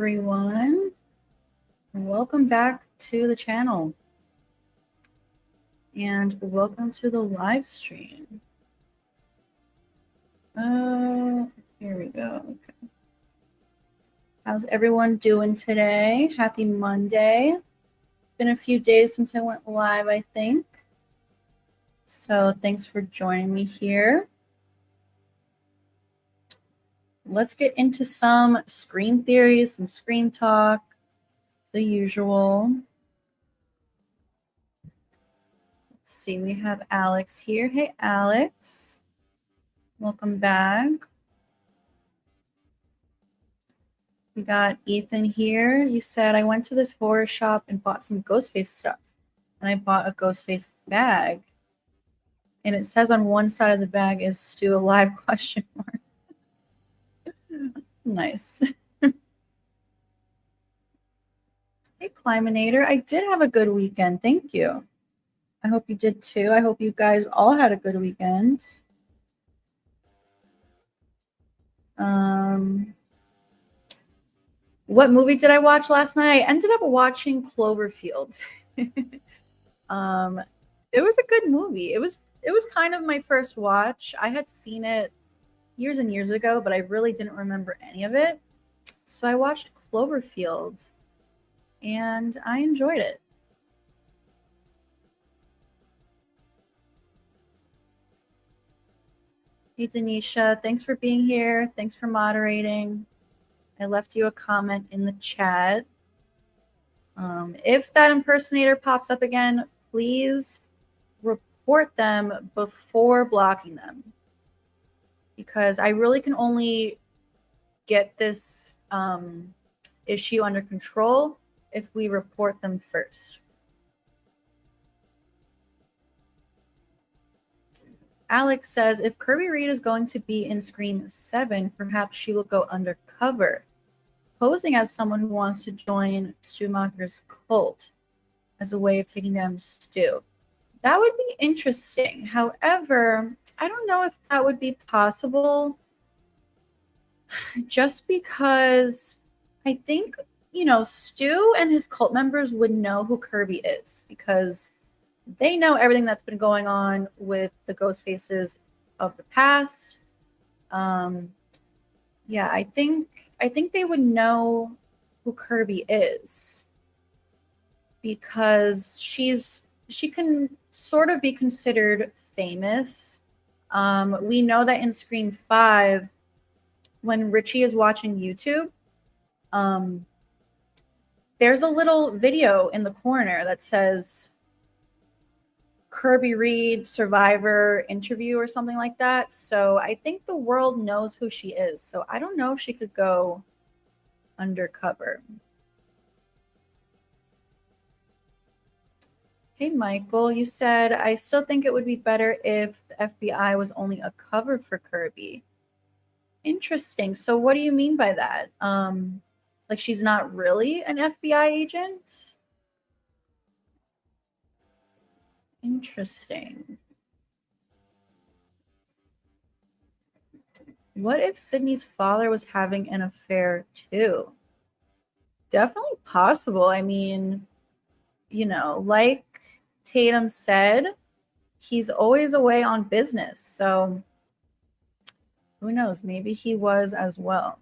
everyone. Welcome back to the channel. And welcome to the live stream. Here we go. Okay. How's everyone doing today? Happy Monday. Been a few days since I went live, I think. So thanks for joining me here. Let's get into some Scream theories, some Scream talk, the usual. Let's see, we have Alex here. Hey, Alex. Welcome back. We got Ethan here. You said, I went to this horror shop and bought some Ghostface stuff. And I bought a Ghostface bag. And it says on one side of the bag is Stu alive ? Nice. Hey, Climinator. I did have a good weekend. Thank you. I hope you did too. I hope you guys all had a good weekend. What movie did I watch last night? I ended up watching Cloverfield. It was a good movie. It was kind of my first watch. I had seen it years and years ago, but I really didn't remember any of it. So I watched Cloverfield and I enjoyed it. Hey, Denisha, thanks for being here. Thanks for moderating. I left you a comment in the chat. If that impersonator pops up again, please report them before blocking them, because I really can only get this issue under control if we report them first. Alex says, if Kirby Reed is going to be in Scream 7, perhaps she will go undercover, posing as someone who wants to join Stu Macher's cult as a way of taking down Stu. That would be interesting. However, I don't know if that would be possible, just because I think, you know, Stu and his cult members would know who Kirby is, because they know everything that's been going on with the Ghostfaces of the past. Yeah, I think they would know who Kirby is, because she can sort of be considered famous. We know that in Scream 5, when Richie is watching YouTube, there's a little video in the corner that says Kirby Reed survivor interview or something like that. So I think the world knows who she is. So I don't know if she could go undercover. Hey, Michael, you said, I still think it would be better if the FBI was only a cover for Kirby. Interesting. So what do you mean by that? Like she's not really an FBI agent? Interesting. What if Sydney's father was having an affair too? Definitely possible. I mean, you know, like Tatum said, he's always away on business. So who knows? Maybe he was as well.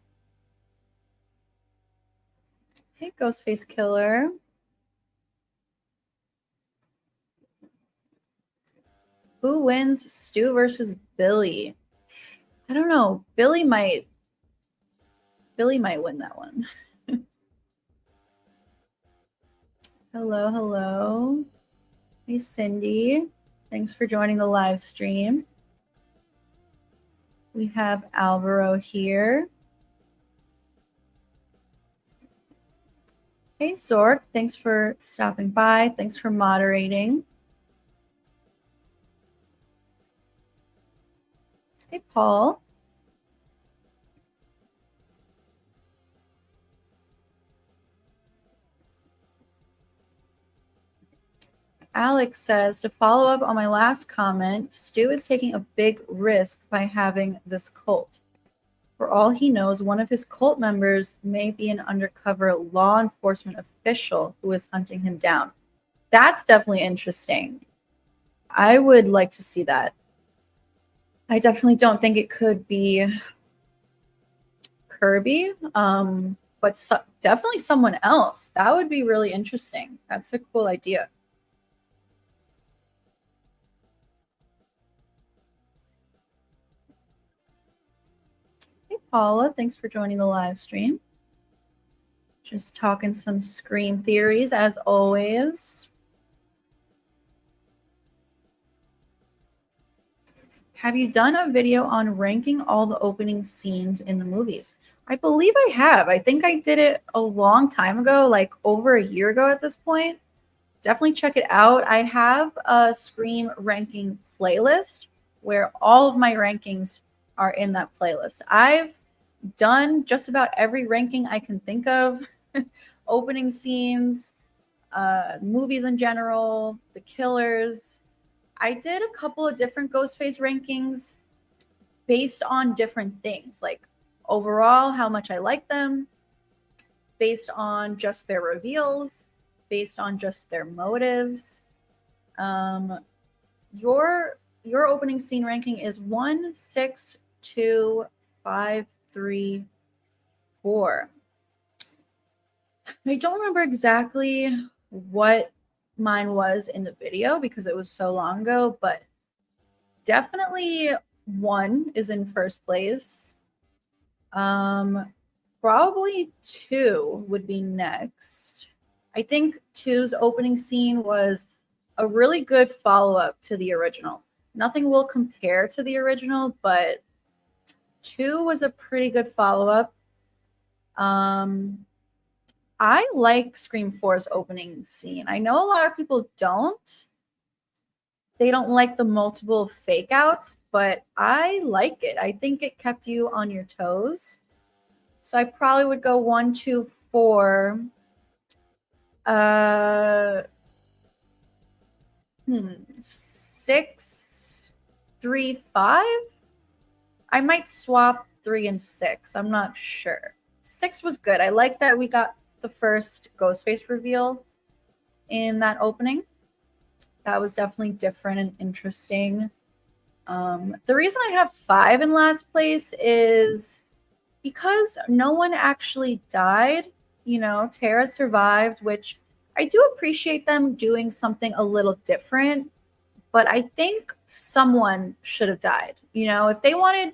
Hey, Ghostface Killer. Who wins, Stu versus Billy? I don't know. Billy might win that one. Hello, hello. Hey, Cindy. Thanks for joining the live stream. We have Alvaro here. Hey, Zork. Thanks for stopping by. Thanks for moderating. Hey, Paul. Alex says, to follow up on my last comment, Stu is taking a big risk by having this cult. For all he knows, one of his cult members may be an undercover law enforcement official who is hunting him down. That's definitely interesting. I would like to see that. I definitely don't think it could be Kirby, but definitely someone else. That would be really interesting. That's a cool idea. Hey, Paula, thanks for joining the live stream. Just talking some Scream theories, as always. Have you done a video on ranking all the opening scenes in the movies? I believe I have. I think I did it a long time ago, like over a year ago at this point. Definitely check it out. I have a Scream ranking playlist where all of my rankings are in that playlist. I've done just about every ranking I can think of. Opening scenes, movies in general, the killers. I did a couple of different Ghostface rankings based on different things, like overall, how much I like them, based on just their reveals, based on just their motives. Your opening scene ranking is 1, 6, 2, 5, 3, 4. I don't remember exactly what mine was in the video because it was so long ago, but definitely 1 is in first place. Probably 2 would be next. I think 2's opening scene was a really good follow-up to the original. Nothing will compare to the original, but 2 was a pretty good follow-up. I like Scream 4's opening scene. I know a lot of people don't. They don't like the multiple fake outs, but I like it. I think it kept you on your toes. So I probably would go 1, 2, 4. 6, 3, 5. I might swap 3 and 6. I'm not sure. 6 was good. I like that we got the first Ghostface reveal in that opening. That was definitely different and interesting. The reason I have 5 in last place is because no one actually died. You know, Tara survived, which I do appreciate them doing something a little different, but I think someone should have died. You know, if they wanted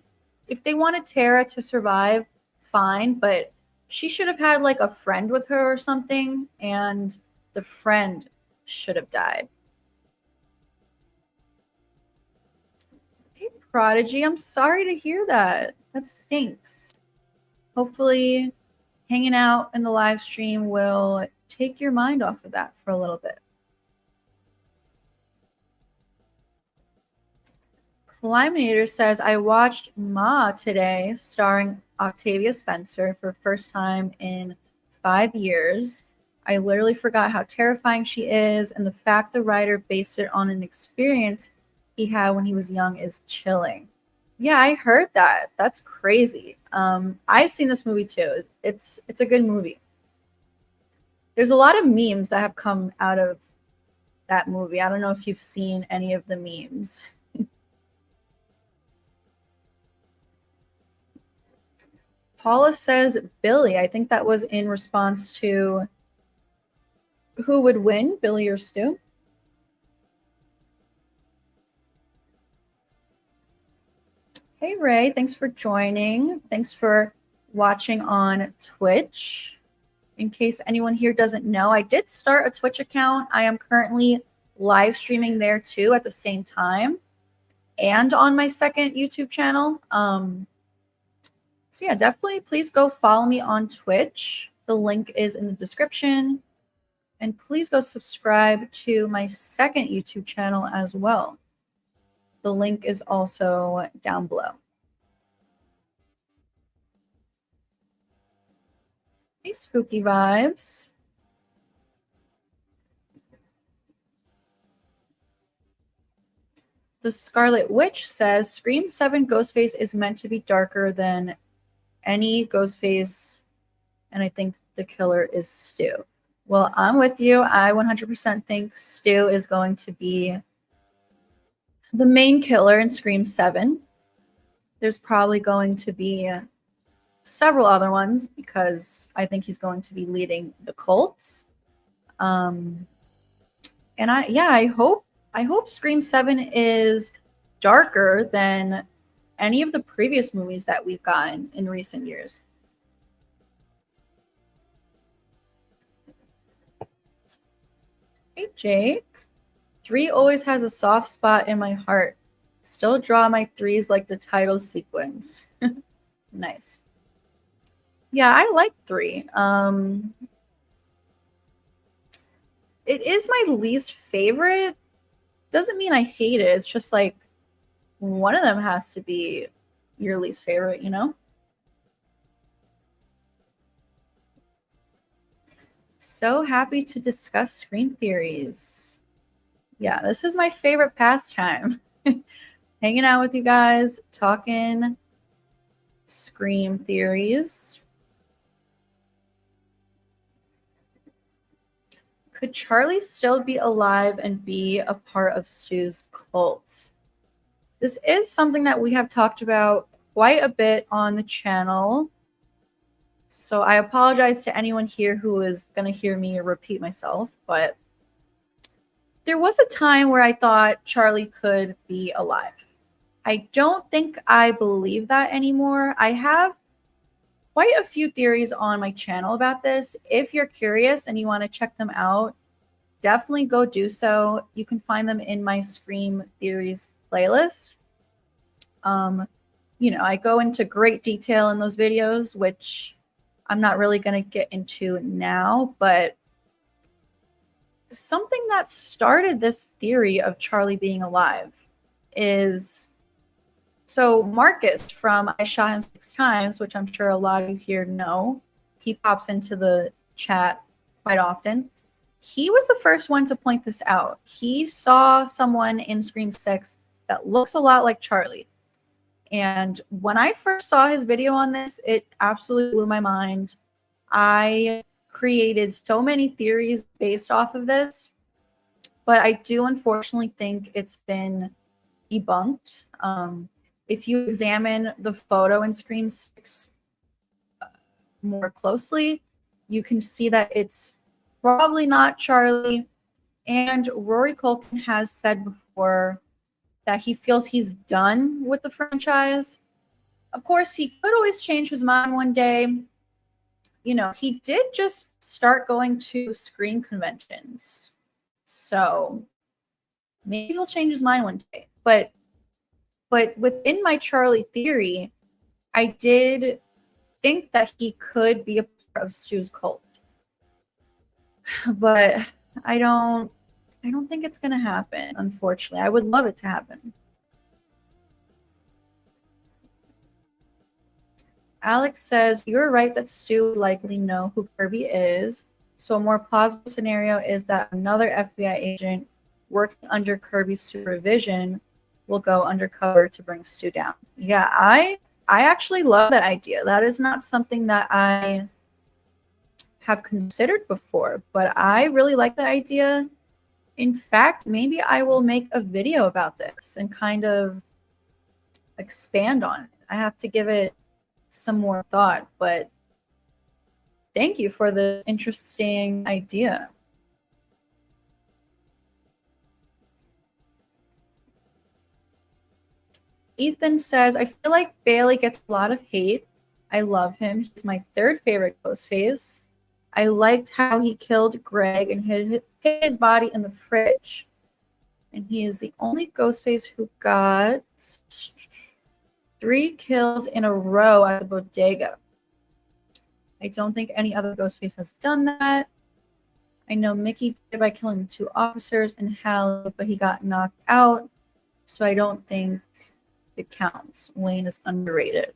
Tara to survive, fine, but she should have had like a friend with her or something, and the friend should have died. Hey, Prodigy, I'm sorry to hear that. That stinks. Hopefully, hanging out in the live stream will take your mind off of that for a little bit. Climinator says, I watched Ma today, starring Octavia Spencer for first time in 5 years. I literally forgot how terrifying she is, and the fact the writer based it on an experience he had when he was young is chilling. Yeah, I heard that. That's crazy. I've seen this movie too. It's a good movie. There's a lot of memes that have come out of that movie. I don't know if you've seen any of the memes. Paula says Billy. I think that was in response to who would win, Billy or Stu? Hey, Ray. Thanks for joining. Thanks for watching on Twitch. In case anyone here doesn't know, I did start a Twitch account. I am currently live streaming there too at the same time and on my second YouTube channel. So yeah, definitely please go follow me on Twitch. The link is in the description. And please go subscribe to my second YouTube channel as well. The link is also down below. Hey, spooky vibes. The Scarlet Witch says, Scream 7 Ghostface is meant to be darker than any Ghostface, and I think the killer is Stu. Well, I'm with you. I 100% think Stu is going to be the main killer in Scream 7. There's probably going to be several other ones because I think he's going to be leading the cult. And I hope Scream 7 is darker than any of the previous movies that we've gotten in recent years. Hey, Jake. 3 always has a soft spot in my heart. Still draw my 3s like the title sequence. Nice. Yeah, I like 3. It is my least favorite. Doesn't mean I hate it. It's just like one of them has to be your least favorite, you know? So happy to discuss Scream theories. Yeah, this is my favorite pastime. Hanging out with you guys, talking Scream theories. Could Charlie still be alive and be a part of Stu's cult? This is something that we have talked about quite a bit on the channel. So I apologize to anyone here who is going to hear me repeat myself, but there was a time where I thought Charlie could be alive. I don't think I believe that anymore. I have quite a few theories on my channel about this. If you're curious and you want to check them out, definitely go do so. You can find them in my Scream Theories playlist. I go into great detail in those videos, which I'm not really going to get into now, but something that started this theory of Charlie being alive is, so Marcus from I Shot Him 6 Times, which I'm sure a lot of you here know, he pops into the chat quite often. He was the first one to point this out. He saw someone in Scream 6 that looks a lot like Charlie. And when I first saw his video on this, it absolutely blew my mind. I created so many theories based off of this, but I do unfortunately think it's been debunked. If you examine the photo in Scream 6 more closely, you can see that it's probably not Charlie. And Rory Culkin has said before that he feels he's done with the franchise. Of course, he could always change his mind one day. He did just start going to Scream conventions. So maybe he'll change his mind one day. But within my Charlie theory, I did think that he could be a part of Stu's cult. But I don't think it's going to happen, unfortunately. I would love it to happen. Alex says, you're right that Stu would likely know who Kirby is. So a more plausible scenario is that another FBI agent working under Kirby's supervision will go undercover to bring Stu down. Yeah, I actually love that idea. That is not something that I have considered before, but I really like the idea. In fact, maybe I will make a video about this and kind of expand on it. I have to give it some more thought, but thank you for the interesting idea. Ethan says, I feel like Bailey gets a lot of hate. I love him. He's my 3rd favorite Ghostface. I liked how he killed Greg and hid his body in the fridge. And he is the only Ghostface who got 3 kills in a row at the bodega. I don't think any other Ghostface has done that. I know Mickey did by killing 2 officers and Hallie, but he got knocked out. So I don't think it counts. Wayne is underrated.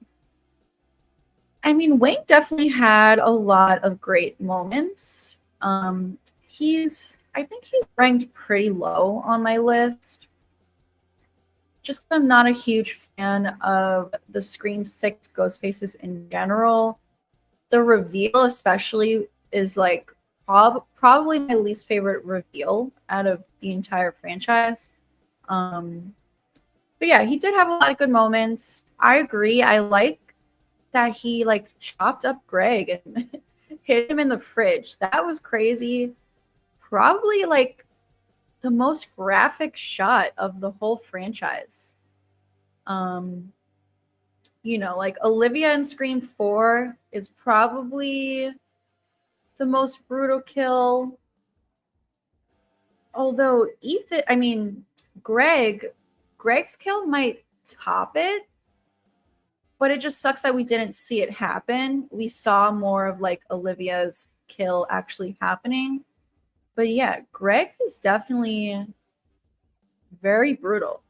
I mean, Wayne definitely had a lot of great moments. I think he's ranked pretty low on my list. just 'cause I'm not a huge fan of the Scream 6 Ghostfaces in general. The reveal especially is like probably my least favorite reveal out of the entire franchise. But yeah, he did have a lot of good moments. I agree. I like that he like chopped up Greg and hit him in the fridge. That was crazy. Probably like the most graphic shot of the whole franchise. You know, like Olivia in Scream 4 is probably the most brutal kill. Although Greg's kill might top it, but it just sucks that we didn't see it happen. We saw more of like Olivia's kill actually happening. But yeah, Greg's is definitely very brutal.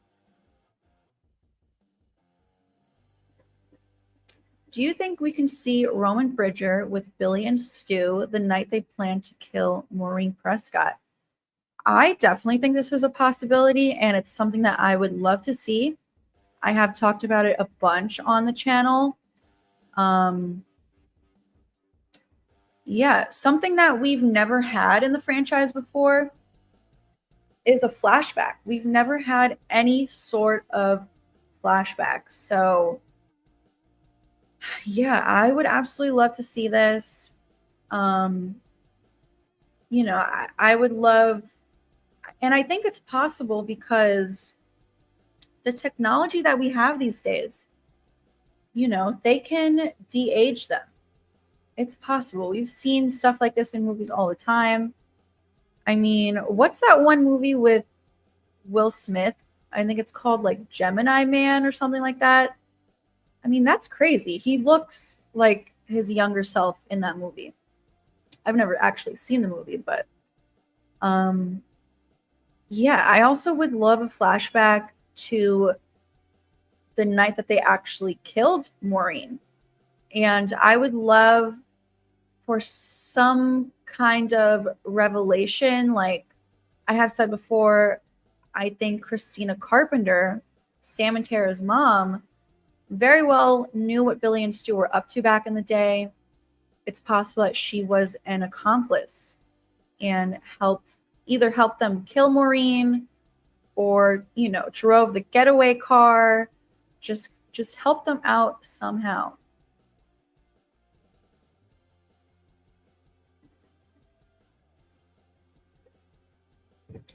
Do you think we can see Roman Bridger with Billy and Stu the night they plan to kill Maureen Prescott? I definitely think this is a possibility, and it's something that I would love to see. I have talked about it a bunch on the channel. Yeah, something that we've never had in the franchise before is a flashback. We've never had any sort of flashback. So, yeah, I would absolutely love to see this. You know, I would love, and I think it's possible because the technology that we have these days, you know, they can de-age them. It's possible. We've seen stuff like this in movies all the time. I mean, what's that one movie with Will Smith? I think it's called like Gemini Man or something like that. I mean, that's crazy. He looks like his younger self in that movie. I've never actually seen the movie, but yeah, I also would love a flashback to the night that they actually killed Maureen. And I would love for some kind of revelation. Like I have said before, I think Christina Carpenter, Sam and Tara's mom, very well knew what Billy and Stu were up to back in the day. It's possible that she was an accomplice and either helped them kill Maureen or, you know, drove the getaway car, just help them out somehow.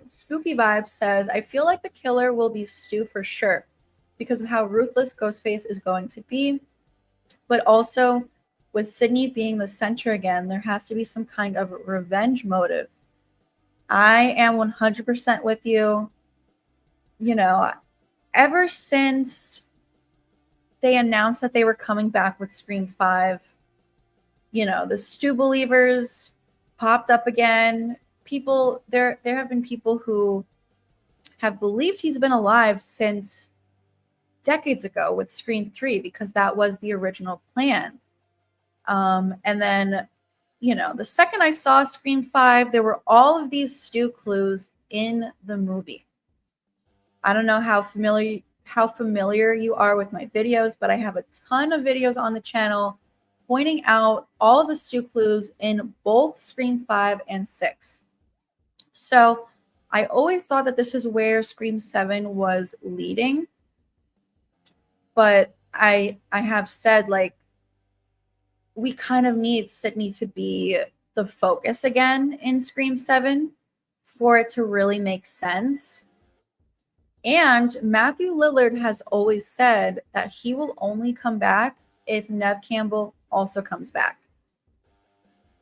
Spooky Vibes says, I feel like the killer will be Stu for sure because of how ruthless Ghostface is going to be. But also, with Sydney being the center again, there has to be some kind of revenge motive. I am 100% with you. You know, ever since they announced that they were coming back with Scream 5, you know, the Stu believers popped up again. There have been people who have believed he's been alive since decades ago with Scream 3 because that was the original plan. And then, you know, the second I saw Scream 5, there were all of these Stu clues in the movie. I don't know how familiar you are with my videos, but I have a ton of videos on the channel pointing out all of the Stu clues in both Scream 5 and 6. So I always thought that this is where Scream 7 was leading. But I have said, like, we kind of need Sydney to be the focus again in Scream 7 for it to really make sense. And Matthew Lillard has always said that he will only come back if Neve Campbell also comes back.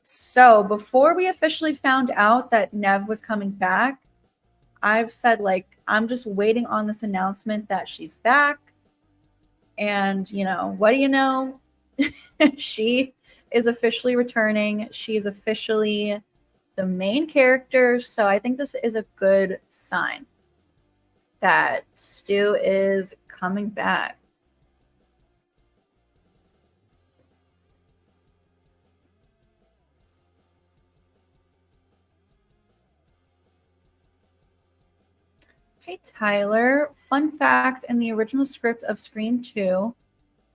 So before we officially found out that Neve was coming back, I've said, like, I'm just waiting on this announcement that she's back. And, you know, what do you know? She is officially returning. She's officially the main character. So I think this is a good sign that Stu is coming back. Hey, Tyler. Fun fact, in the original script of Scream 2,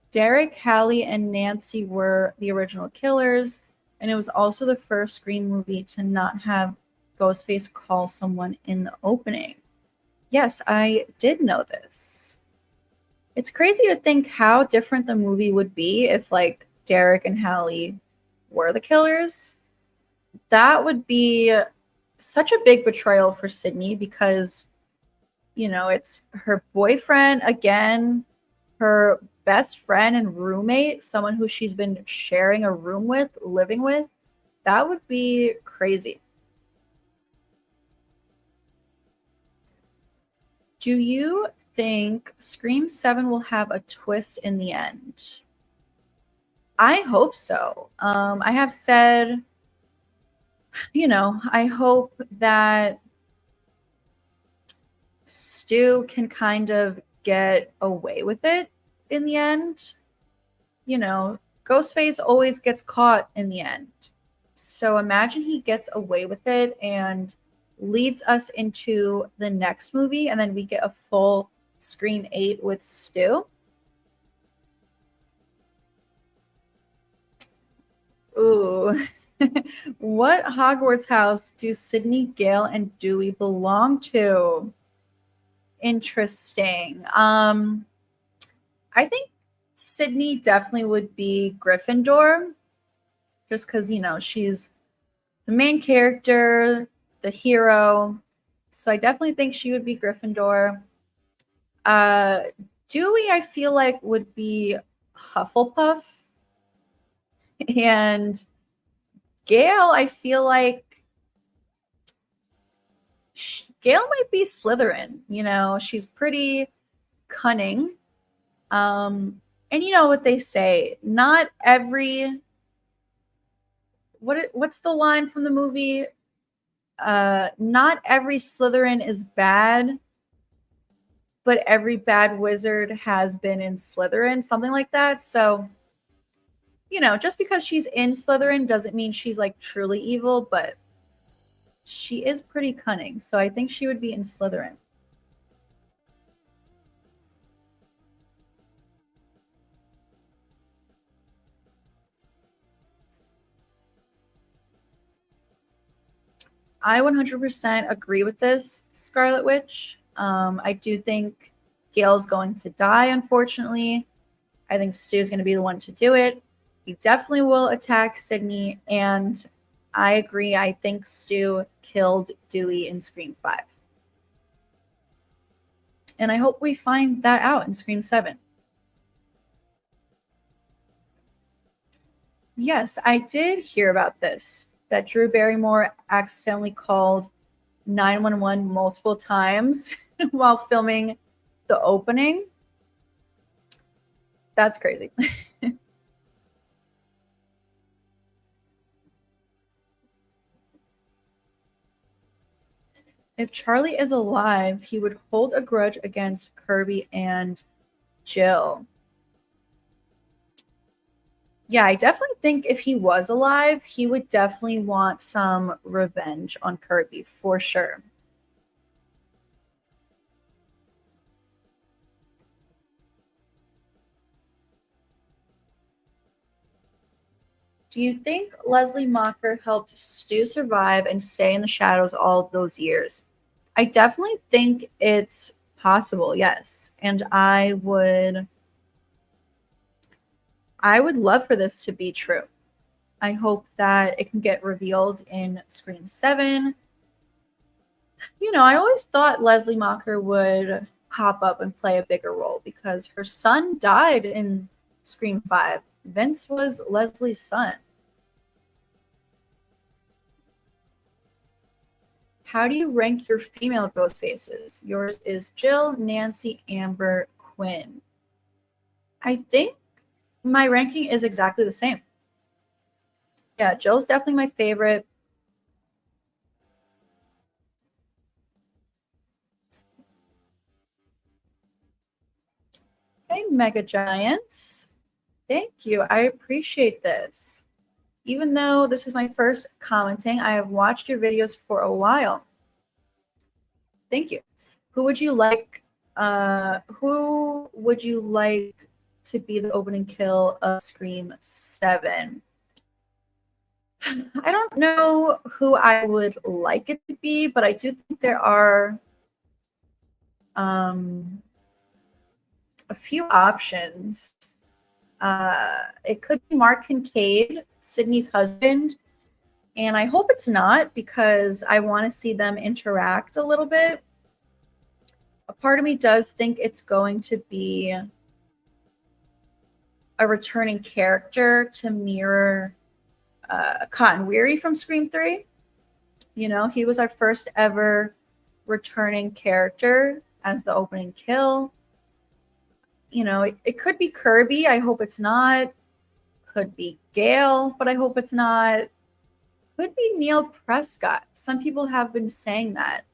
Derek, Hallie, and Nancy were the original killers, and it was also the first Scream movie to not have Ghostface call someone in the opening. Yes, I did know this. It's crazy to think how different the movie would be if, like, Derek and Hallie were the killers. That would be such a big betrayal for Sydney because, you know, it's her boyfriend again, her best friend and roommate, someone who she's been sharing a room with, living with. That would be crazy. Do you think Scream 7 will have a twist in the end? I hope so. I have said, you know, I hope that Stu can kind of get away with it in the end. You know, Ghostface always gets caught in the end. So imagine he gets away with it and leads us into the next movie, and then we get a full Scream 8 with Stu. Ooh. What Hogwarts house do Sydney, Gale, and Dewey belong to? Interesting. I think Sydney definitely would be Gryffindor, just because, you know, she's the main character, the hero. So I definitely think she would be Gryffindor. Dewey, I feel like, would be Hufflepuff. And Gale, I feel like Gale might be Slytherin. You know, she's pretty cunning. And you know what they say, not every what's the line from the movie? Not every Slytherin is bad, but every bad wizard has been in Slytherin, something like that. So, you know, just because she's in Slytherin doesn't mean she's like truly evil, but she is pretty cunning. So I think she would be in Slytherin. I 100% agree with this, Scarlet Witch. I do think Gail's going to die, unfortunately. I think Stu's going to be the one to do it. He definitely will attack Sydney, and I agree. I think Stu killed Dewey in Scream 5. And I hope we find that out in Scream 7. Yes, I did hear about this, that Drew Barrymore accidentally called 911 multiple times while filming the opening. That's crazy. If Charlie is alive, he would hold a grudge against Kirby and Jill. Yeah, I definitely think if he was alive, he would definitely want some revenge on Kirby, for sure. Do you think Leslie Mocker helped Stu survive and stay in the shadows all those years? I definitely think it's possible, yes. And I would love for this to be true. I hope that it can get revealed in Scream 7. You know, I always thought Leslie Mocker would pop up and play a bigger role because her son died in Scream 5. Vince was Leslie's son. How do you rank your female ghost faces? Yours is Jill, Nancy, Amber, Quinn. I think my ranking is exactly the same. Yeah, Jill's definitely my favorite. Hey, Mega Giants. Thank you. I appreciate this. Even though this is my first commenting, I have watched your videos for a while. Thank you. Who would you like? Who would you like to be the opening kill of Scream 7? I don't know who I would like it to be, but I do think there are a few options. It could be Mark Kincaid, Sydney's husband, and I hope it's not because I want to see them interact a little bit. A part of me does think it's going to be a returning character to mirror Cotton Weary from Scream 3. You know, he was our first ever returning character as the opening kill. You know, it could be Kirby. I hope it's not. Could be Gail, but I hope it's not. Could be Neil Prescott. Some people have been saying that.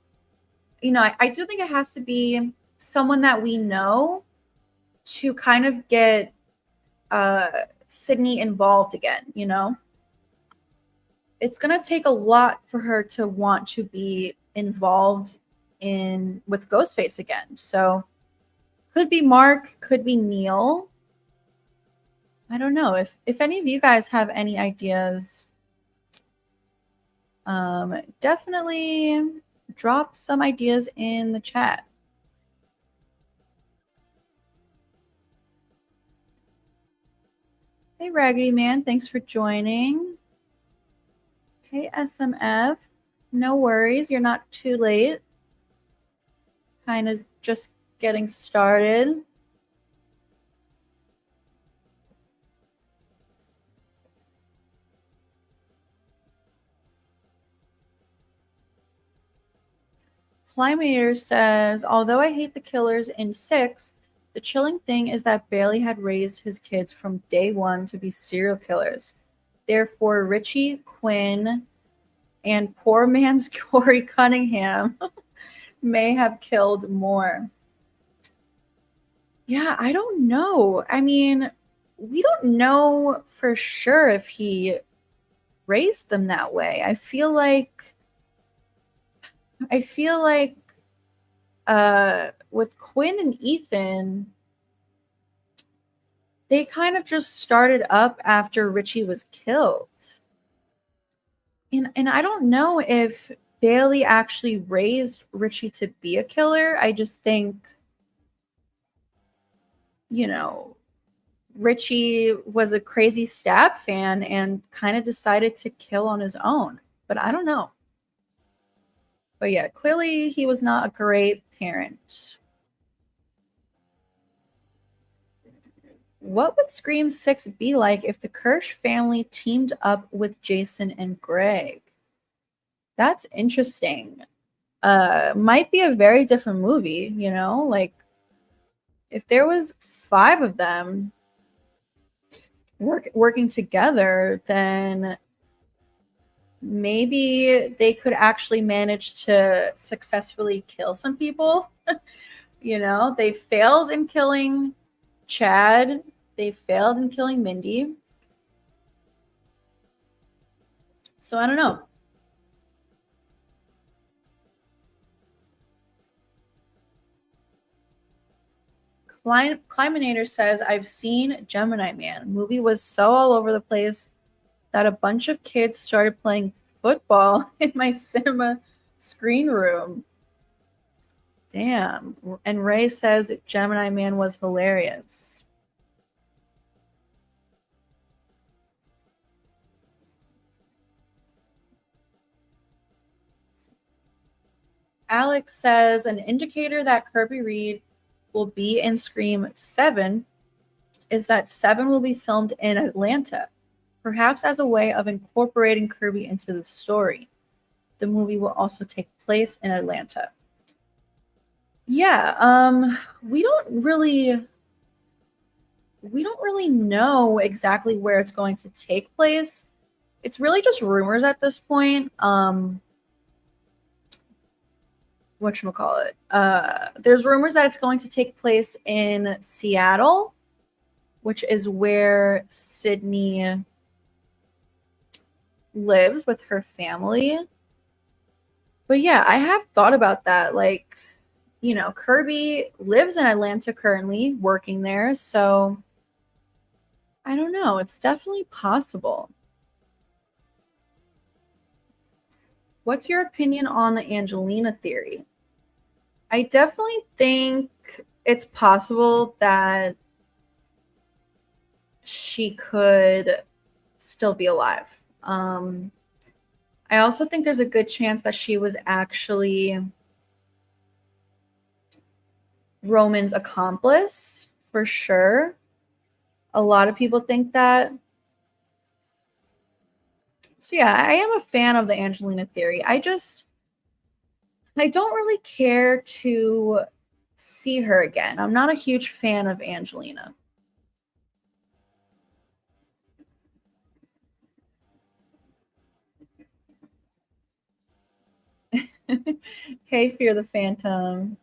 You know, I do think it has to be someone that we know to kind of get Sydney involved again, you know? It's going to take a lot for her to want to be involved with Ghostface again. So could be Mark, could be Neil. I don't know. If any of you guys have any ideas, definitely drop some ideas in the chat. Hey, Raggedy Man, thanks for joining. Hey, SMF, no worries, you're not too late. Kind of just getting started. Climator says, although I hate the killers in 6, the chilling thing is that Bailey had raised his kids from day one to be serial killers. Therefore, Richie, Quinn, and poor man's Corey Cunningham may have killed more. Yeah, I don't know. I mean, we don't know for sure if he raised them that way. I feel like with Quinn and Ethan, they kind of just started up after Richie was killed. And I don't know if Bailey actually raised Richie to be a killer. I just think, you know, Richie was a crazy Stab fan and kind of decided to kill on his own. But I don't know. But yeah, clearly he was not a great parent. What would Scream 6 be like if the Kirsch family teamed up with Jason and Greg? That's interesting. Might be a very different movie, you know? Like, if there was 5 of them working together, then maybe they could actually manage to successfully kill some people. You know, they failed in killing Chad. They failed in killing Mindy. So I don't know. Climinator says, I've seen Gemini Man. Movie was so all over the place that a bunch of kids started playing football in my cinema screen room. Damn. And Ray says Gemini Man was hilarious. Alex says an indicator that Kirby Reed will be in Scream 7 is that 7 will be filmed in Atlanta, perhaps as a way of incorporating Kirby into the story. The movie will also take place in Atlanta. Yeah, we don't really know exactly where it's going to take place. It's really just rumors at this point. Whatchamacallit? There's rumors that it's going to take place in Seattle, which is where Sydney lives with her family. But yeah, I have thought about that. Like, you know, Kirby lives in Atlanta currently, working there. So I don't know. It's definitely possible. What's your opinion on the Angelina theory? I definitely think it's possible that she could still be alive. I also think there's a good chance that she was actually Roman's accomplice, for sure. A lot of people think that. So yeah, I am a fan of the Angelina theory. I don't really care to see her again. I'm not a huge fan of Angelina. Hey, Fear the Phantom.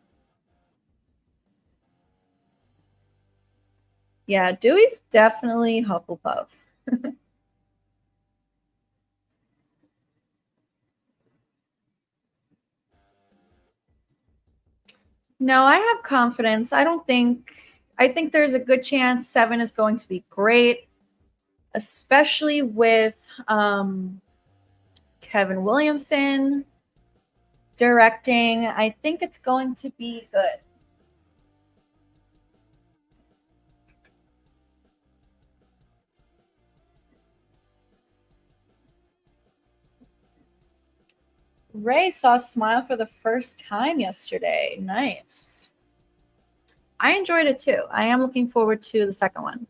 Yeah, Dewey's definitely Hufflepuff. No, I have confidence. I think there's a good chance 7 is going to be great, especially with Kevin Williamson directing. I think it's going to be good. Ray saw Smile for the first time yesterday. Nice. I enjoyed it too. I am looking forward to the second one.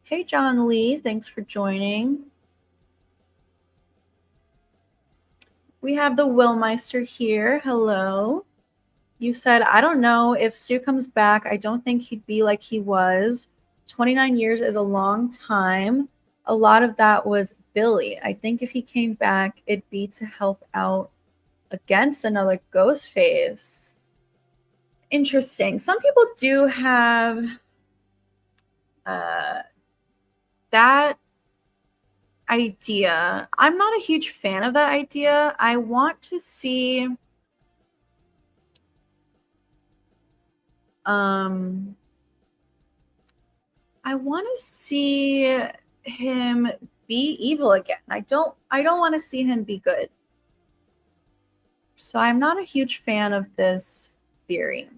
Hey, John Lee. Thanks for joining. We have the Willmeister here. Hello. You said, I don't know if Stu comes back. I don't think he'd be like he was. 29 years is a long time. A lot of that was Billy. I think if he came back, it'd be to help out against another Ghostface. Interesting. Some people do have that idea. I'm not a huge fan of that idea. I want to see him be evil again. I don't want to see him be good. So I'm not a huge fan of this theory.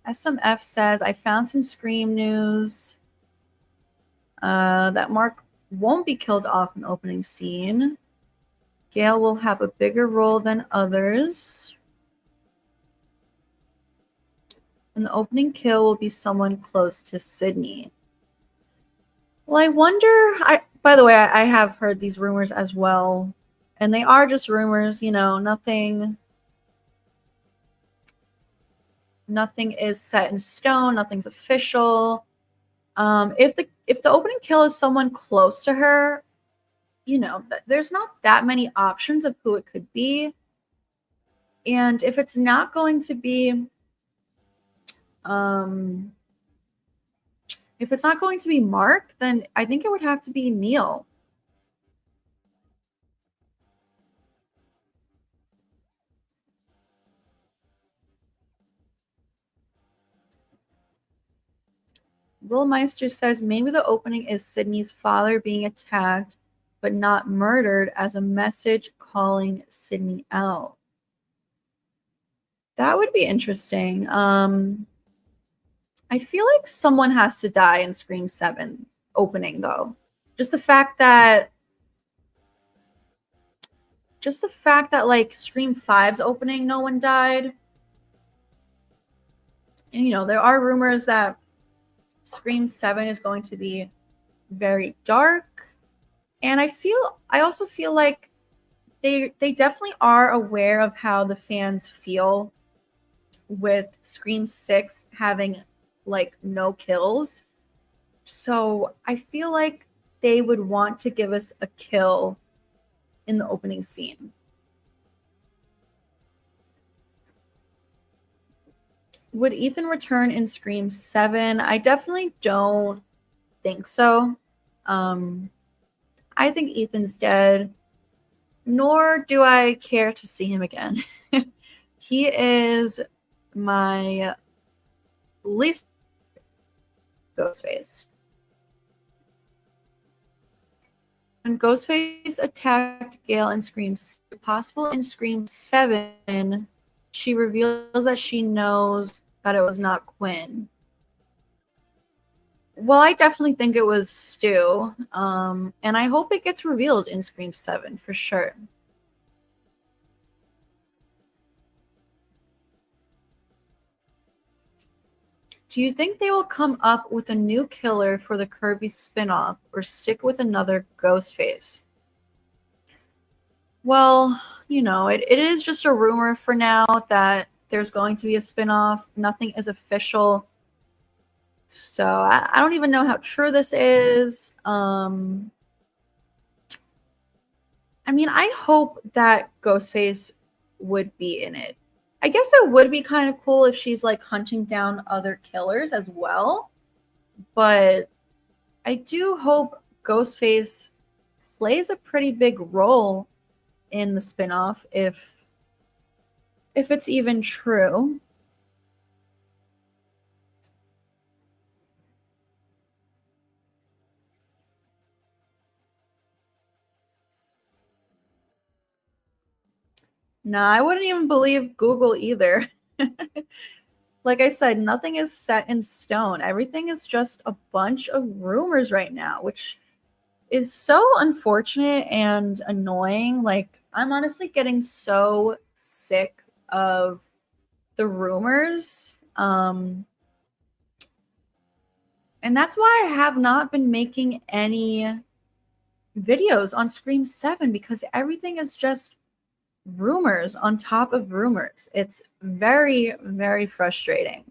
SMF says, I found some Scream news that Mark won't be killed off in the opening scene. Gail will have a bigger role than others. And the opening kill will be someone close to Sydney. Well, I wonder, by the way, I have heard these rumors as well. And they are just rumors, you know, nothing is set in stone, nothing's official. If the opening kill is someone close to her, you know, there's not that many options of who it could be. And if it's not going to be Mark, then I think it would have to be Neil. Will Meister says maybe the opening is Sydney's father being attacked but not murdered as a message calling Sydney out. That would be interesting. I feel like someone has to die in Scream 7 opening, though. Just the fact that like Scream 5's opening, no one died. And you know, there are rumors that Scream 7 is going to be very dark. And I also feel like they definitely are aware of how the fans feel with Scream 6 having like no kills. So I feel like they would want to give us a kill in the opening scene. Would Ethan return in Scream 7? I definitely don't think so. I think Ethan's dead, nor do I care to see him again. He is my least Ghostface. When Ghostface attacked Gale in Scream, possible in Scream 7, she reveals that she knows that it was not Quinn. Well, I definitely think it was Stu, and I hope it gets revealed in Scream 7 for sure. Do you think they will come up with a new killer for the Kirby spinoff or stick with another Ghostface? Well, you know, it is just a rumor for now that there's going to be a spinoff. Nothing is official. So I don't even know how true this is. I mean, I hope that Ghostface would be in it. I guess it would be kind of cool if she's like hunting down other killers as well. But I do hope Ghostface plays a pretty big role in the spinoff if it's even true. Nah, I wouldn't even believe Google either. Like I said, nothing is set in stone. Everything is just a bunch of rumors right now, which is so unfortunate and annoying. Like, I'm honestly getting so sick of the rumors. And that's why I have not been making any videos on Scream 7 because everything is just rumors on top of rumors. It's very, very frustrating.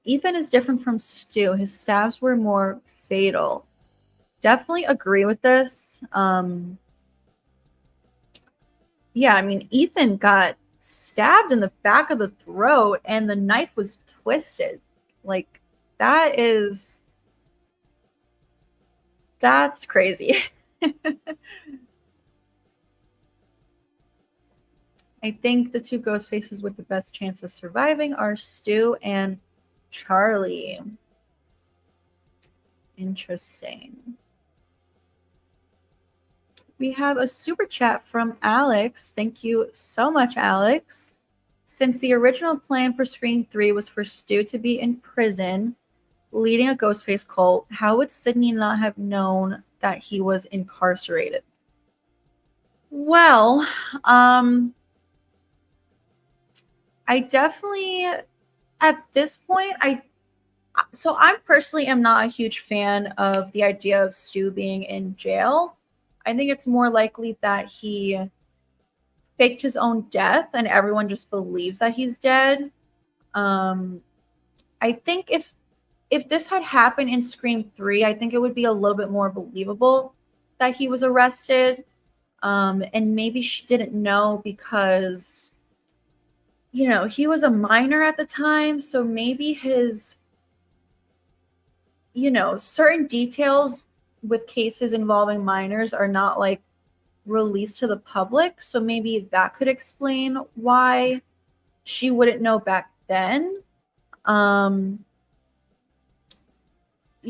Ethan is different from Stu. His stabs were more fatal. Definitely agree with this. Yeah, I mean, Ethan got stabbed in the back of the throat and the knife was twisted. Like, that's crazy. I think the two ghost faces with the best chance of surviving are Stu and Charlie. Interesting. We have a super chat from Alex. Thank you so much, Alex. Since the original plan for Scream 3 was for Stu to be in prison, leading a Ghostface cult, how would Sidney not have known that he was incarcerated? Well, I definitely, at this point, I personally am not a huge fan of the idea of Stu being in jail. I think it's more likely that he faked his own death and everyone just believes that he's dead. I think if this had happened in Scream 3, I think it would be a little bit more believable that he was arrested. And maybe she didn't know because, you know, he was a minor at the time. So maybe his, you know, certain details with cases involving minors are not like released to the public. So maybe that could explain why she wouldn't know back then.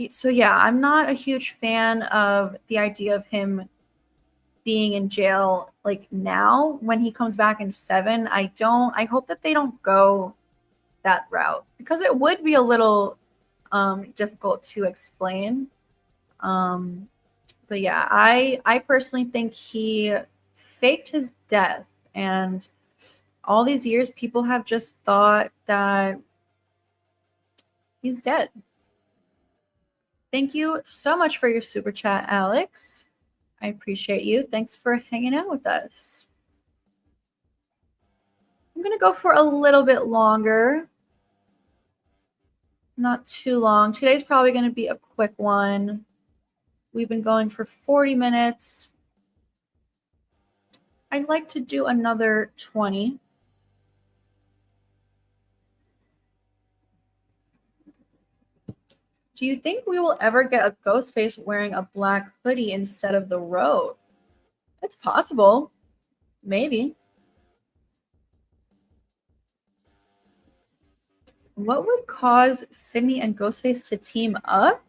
So yeah, I'm not a huge fan of the idea of him being in jail like now when he comes back in 7. I hope that they don't go that route because it would be a little difficult to explain. But yeah, I personally think he faked his death, and all these years people have just thought that he's dead. Thank you so much for your super chat, Alex. I appreciate you. Thanks for hanging out with us. I'm going to go for a little bit longer. Not too long. Today's probably going to be a quick one. We've been going for 40 minutes. I'd like to do another 20. Do you think we will ever get a Ghostface wearing a black hoodie instead of the robe? It's possible. Maybe. What would cause Sydney and Ghostface to team up?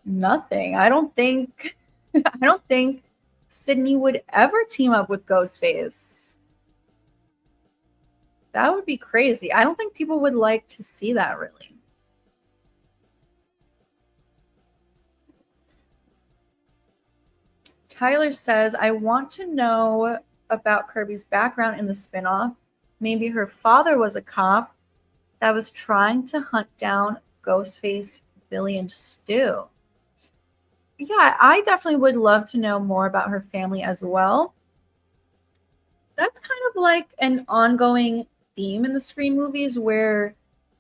Nothing. I don't think Sydney would ever team up with Ghostface. That would be crazy. I don't think people would like to see that, really. Tyler says, I want to know about Kirby's background in the spinoff. Maybe her father was a cop that was trying to hunt down Ghostface, Billy, and Stu. Yeah, I definitely would love to know more about her family as well. That's kind of like an ongoing theme in the Scream movies where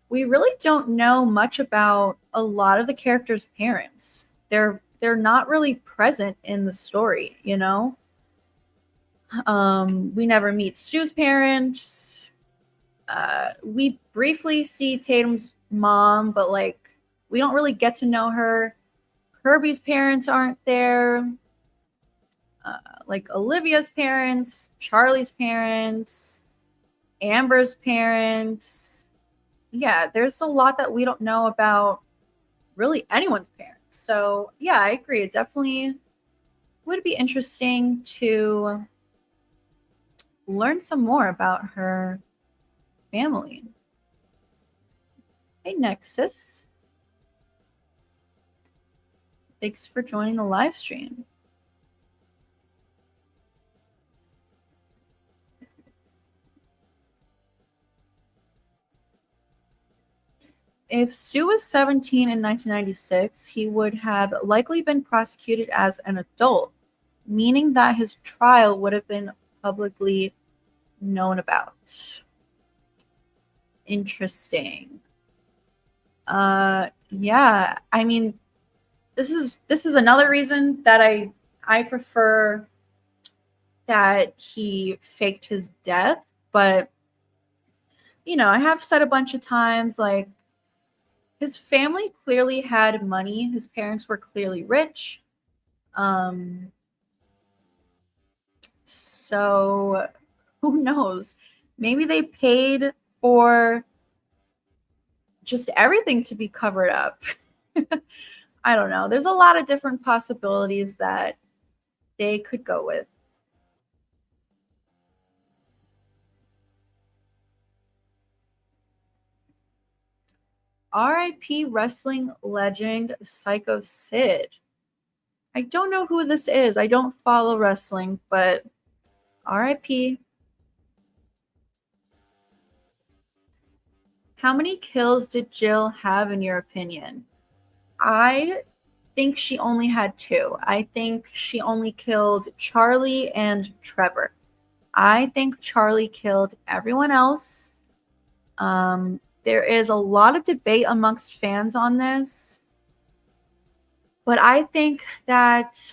we really don't know much about a lot of the characters' parents. They're not really present in the story, you know? We never meet Stu's parents. We briefly see Tatum's mom, but like we don't really get to know her. Kirby's parents aren't there. Like Olivia's parents, Charlie's parents, Amber's parents. Yeah, there's a lot that we don't know about really anyone's parents. So yeah, I agree. It definitely would be interesting to learn some more about her family. Hey, Nexus. Thanks for joining the live stream. If Stu was 17 in 1996, he would have likely been prosecuted as an adult, meaning that his trial would have been publicly known about. Interesting. Yeah, I mean, this is another reason that I prefer that he faked his death, but you know, I have said a bunch of times, like, his family clearly had money. His parents were clearly rich. So who knows? Maybe they paid for just everything to be covered up. I don't know. There's a lot of different possibilities that they could go with. R.I.P. wrestling legend Psycho Sid. I don't know who this is. I don't follow wrestling, but R.I.P. How many kills did Jill have, in your opinion? I think she only had 2. I think she only killed Charlie and Trevor. I think Charlie killed everyone else. There is a lot of debate amongst fans on this, but I think that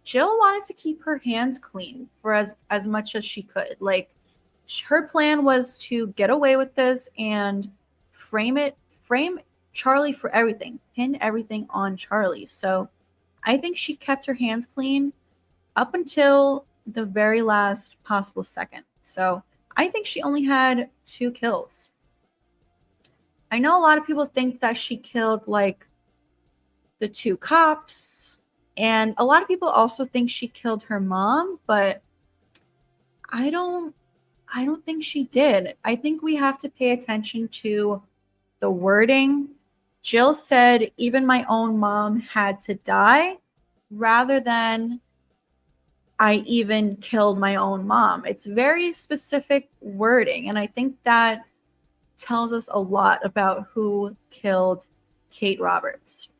Jill wanted to keep her hands clean for as much as she could. Like, her plan was to get away with this and frame Charlie for everything, pin everything on Charlie. So I think she kept her hands clean up until the very last possible second. So I think she only had 2 kills. I know a lot of people think that she killed like the 2 cops, and a lot of people also think she killed her mom, but I don't think she did. I think we have to pay attention to the wording. Jill said, even my own mom had to die, rather than I even killed my own mom. It's very specific wording, and I think that tells us a lot about who killed Kate Roberts.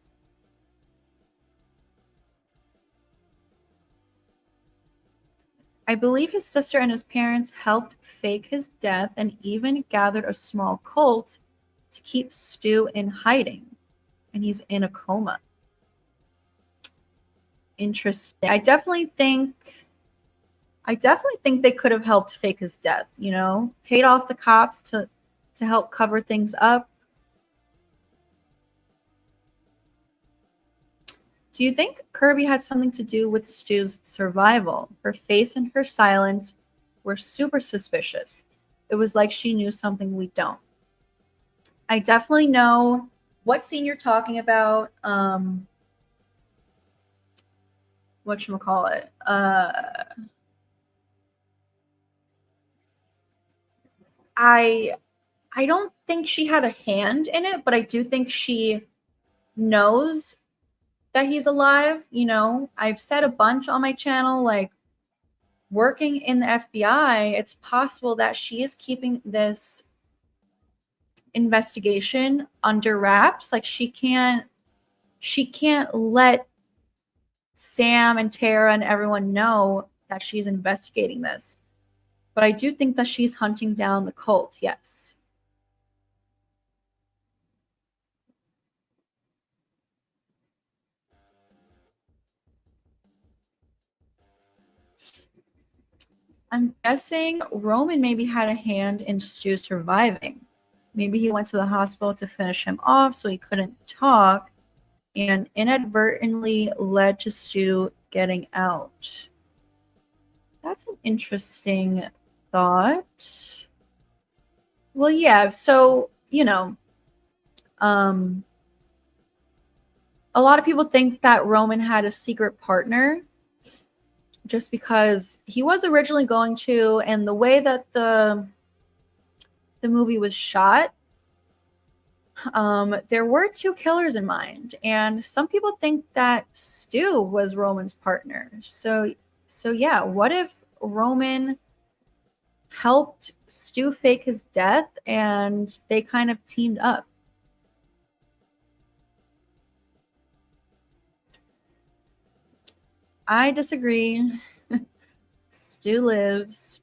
I believe his sister and his parents helped fake his death and even gathered a small cult to keep Stu in hiding, and he's in a coma. interesting. I definitely think they could have helped fake his death, you know? Paid off the cops to help cover things up. Do you think Kirby had something to do with Stu's survival? Her face and her silence were super suspicious. It was like she knew something we don't. I definitely know what scene you're talking about. Whatchamacallit? I don't think she had a hand in it, but I do think she knows that he's alive. You know, I've said a bunch on my channel, like, working in the FBI, it's possible that she is keeping this investigation under wraps. Like, she can't let Sam and Tara and everyone know that she's investigating this. But I do think that she's hunting down the cult, yes. I'm guessing Roman maybe had a hand in Stu surviving. Maybe he went to the hospital to finish him off so he couldn't talk and inadvertently led to Stu getting out. That's an interesting thought. Well, yeah, so, you know, a lot of people think that Roman had a secret partner just because he was originally going to, and the way that the movie was shot, there were two killers in mind, and some people think that Stu was Roman's partner. So yeah, what if Roman helped Stu fake his death and they kind of teamed up? I disagree. Stu lives.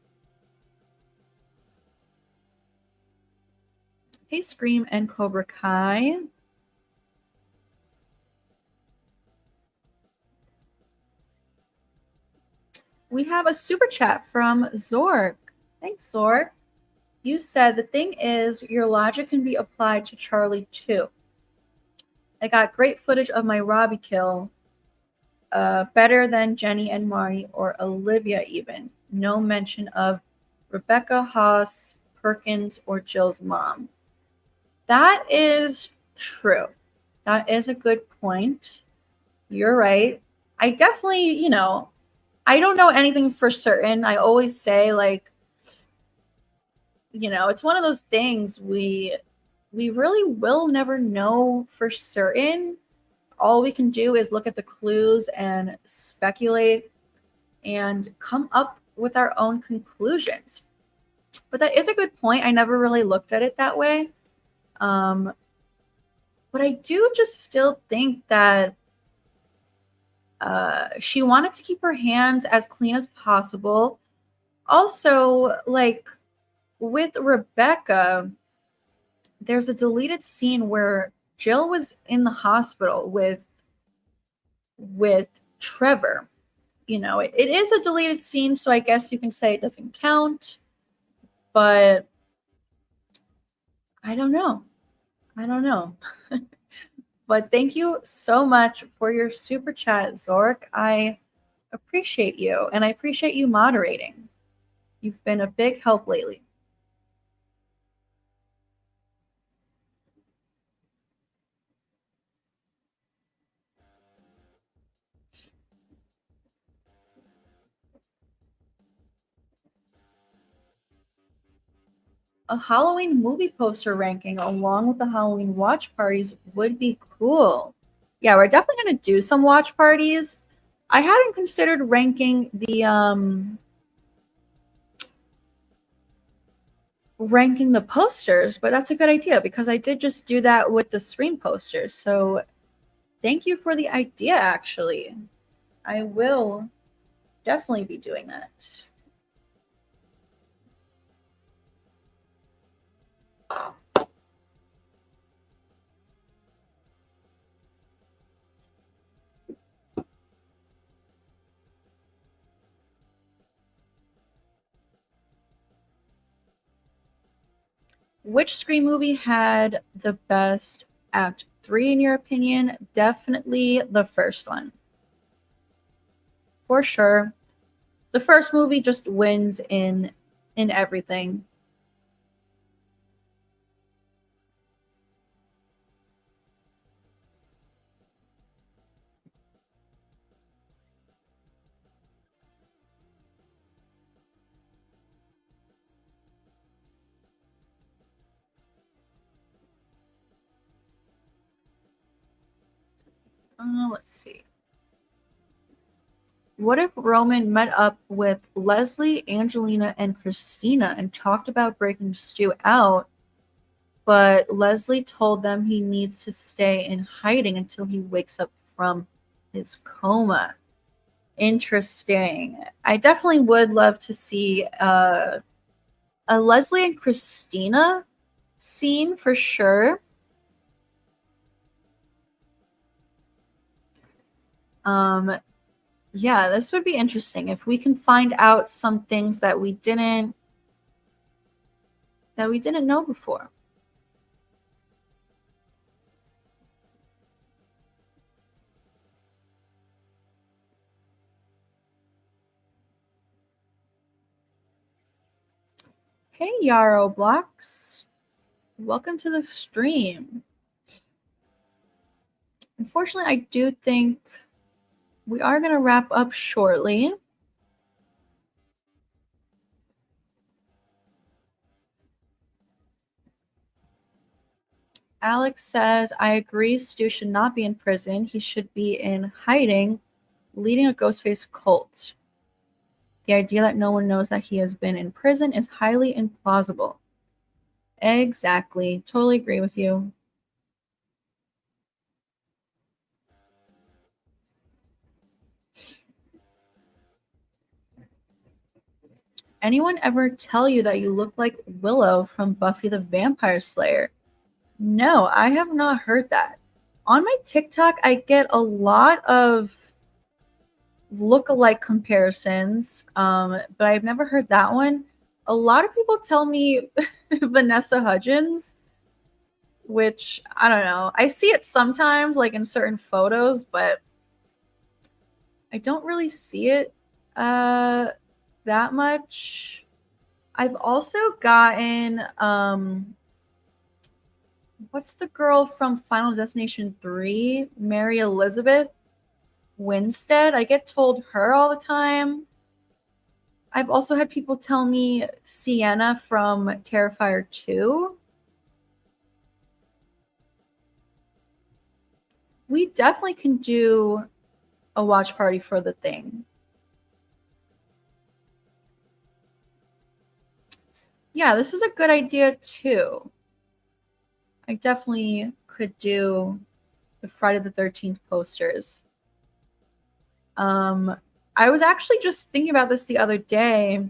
Hey, Scream and Cobra Kai. We have a super chat from Zork. Thanks, Zork. You said the thing is, your logic can be applied to Charlie too. I got great footage of my Robbie kill. Better than Jenny and Marty or Olivia even. No mention of Rebecca, Haas, Perkins, or Jill's mom. That is true. That is a good point. You're right. I definitely, you know, I don't know anything for certain. I always say, like, you know, it's one of those things we really will never know for certain. All we can do is look at the clues and speculate and come up with our own conclusions. But that is a good point. I never really looked at it that way. But I do just still think that she wanted to keep her hands as clean as possible. Also, like, with Rebecca, there's a deleted scene where Jill was in the hospital with Trevor. You know, it is a deleted scene, so I guess you can say it doesn't count. But I don't know. But thank you so much for your super chat, Zork. I appreciate you, and I appreciate you moderating. You've been a big help lately. A Halloween movie poster ranking along with the Halloween watch parties would be cool. Yeah, we're definitely going to do some watch parties. I hadn't considered ranking the posters, but that's a good idea because I did just do that with the Scream posters. So thank you for the idea, actually. I will definitely be doing that. Which Scream movie had the best Act 3 in your opinion? Definitely the first one. For sure. The first movie just wins in everything. Let's see. What if Roman met up with Leslie, Angelina, and Christina and talked about breaking Stu out, but Leslie told them he needs to stay in hiding until he wakes up from his coma? Interesting. I definitely would love to see a Leslie and Christina scene for sure. Yeah, this would be interesting if we can find out some things that we didn't know before. Hey Yarrow Blocks, welcome to the stream. Unfortunately, I do think we are going to wrap up shortly. Alex says, I agree Stu should not be in prison. He should be in hiding, leading a Ghostface cult. The idea that no one knows that he has been in prison is highly implausible. Exactly. Totally agree with you. Anyone ever tell you that you look like Willow from Buffy the Vampire Slayer? No, I have not heard that. On my TikTok, I get a lot of look-alike comparisons, but I've never heard that one. A lot of people tell me Vanessa Hudgens, which I don't know. I see it sometimes, like in certain photos, but I don't really see it that much. I've also gotten what's the girl from Final Destination 3? Mary Elizabeth Winstead. I get told her all the time. I've also had people tell me Sienna from Terrifier 2. We definitely can do a watch party for The Thing. Yeah, this is a good idea too. I definitely could do the Friday the 13th posters. I was actually just thinking about this the other day.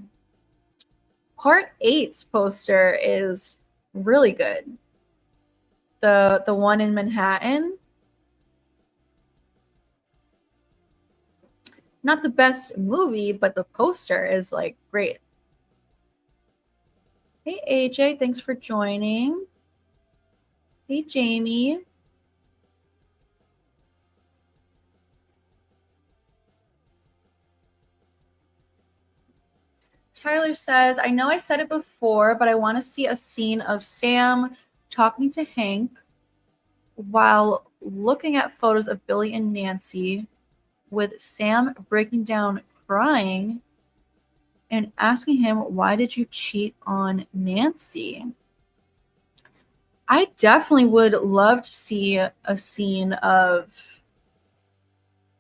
Part 8's poster is really good. The one in Manhattan. Not the best movie, but the poster is like great. Hey AJ, thanks for joining. Hey Jamie. Tyler says, I know I said it before, but I want to see a scene of Sam talking to Hank while looking at photos of Billy and Nancy, with Sam breaking down crying and asking him, why did you cheat on Nancy? I definitely would love to see a scene of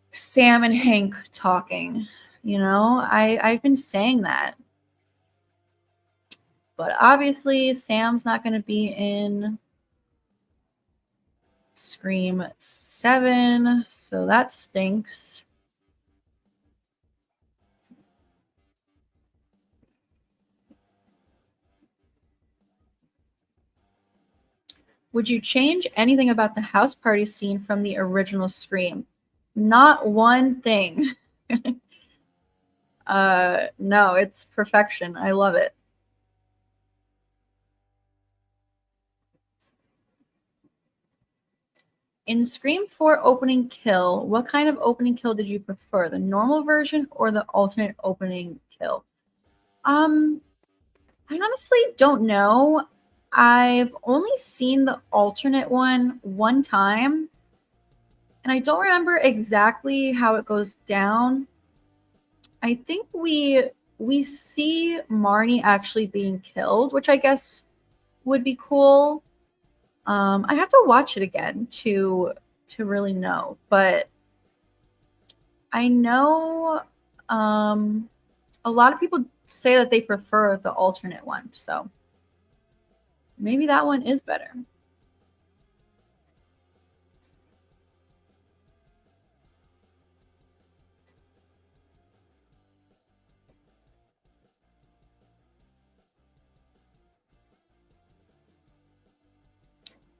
Sam and Hank talking. You know, I've been saying that. But obviously, Sam's not going to be in Scream 7, so that stinks. Would you change anything about the house party scene from the original Scream? Not one thing. No, it's perfection. I love it. In Scream 4 opening kill, what kind of opening kill did you prefer? The normal version or the alternate opening kill? I honestly don't know. I've only seen the alternate one time, and I don't remember exactly how it goes down. I think we see Marnie actually being killed, which I guess would be cool. I have to watch it again to really know, but I know a lot of people say that they prefer the alternate one, so maybe that one is better.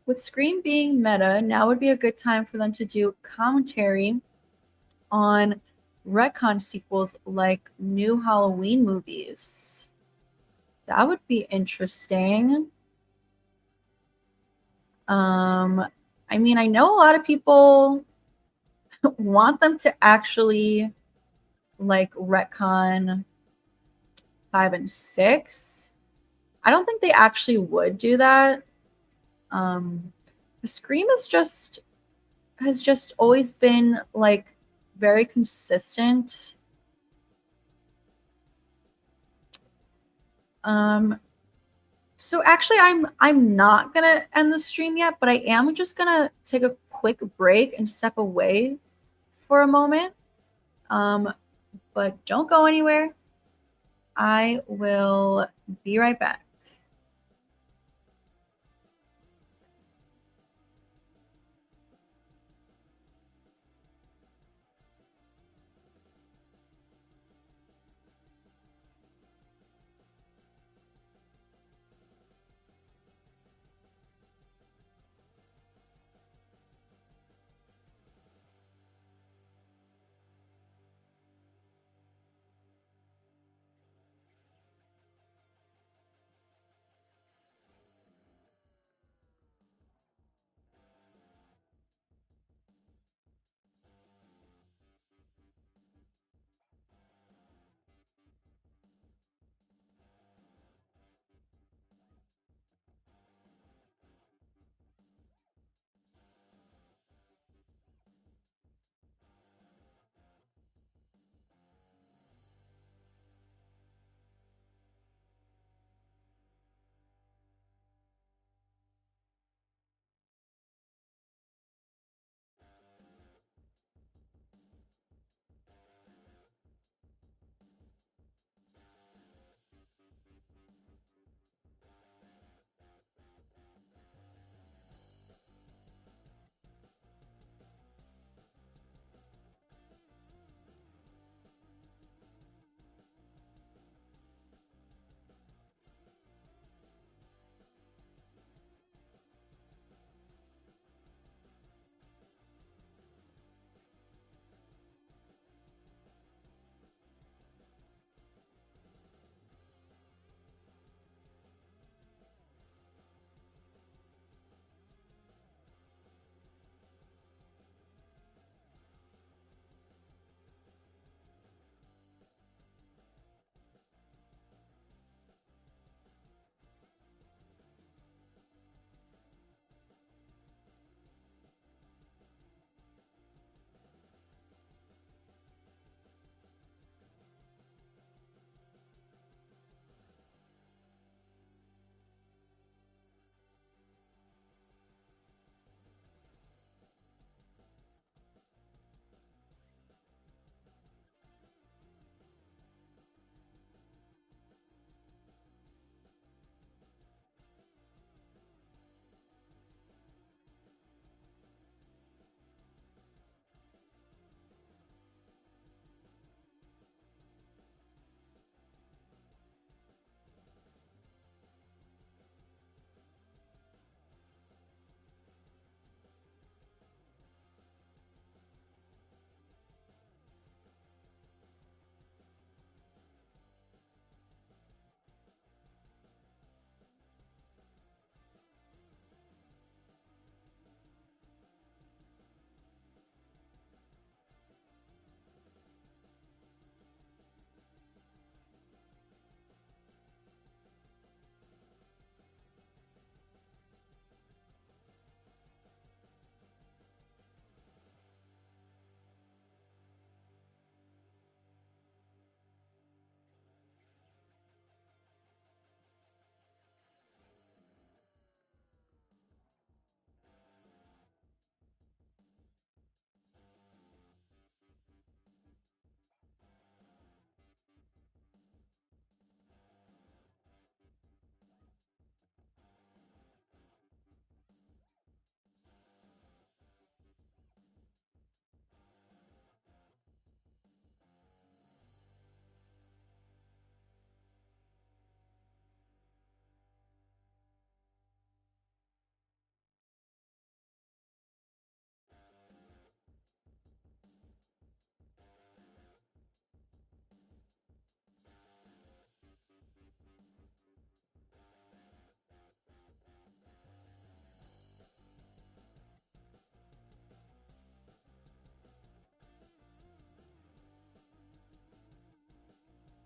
With Scream being meta, now would be a good time for them to do commentary on retcon sequels like new Halloween movies. That would be interesting. I mean, I know a lot of people want them to actually like retcon 5 and 6. I don't think they actually would do that. Scream has just always been like very consistent. So actually I'm not gonna end the stream yet, but I am just gonna take a quick break and step away for a moment. But don't go anywhere. I will be right back.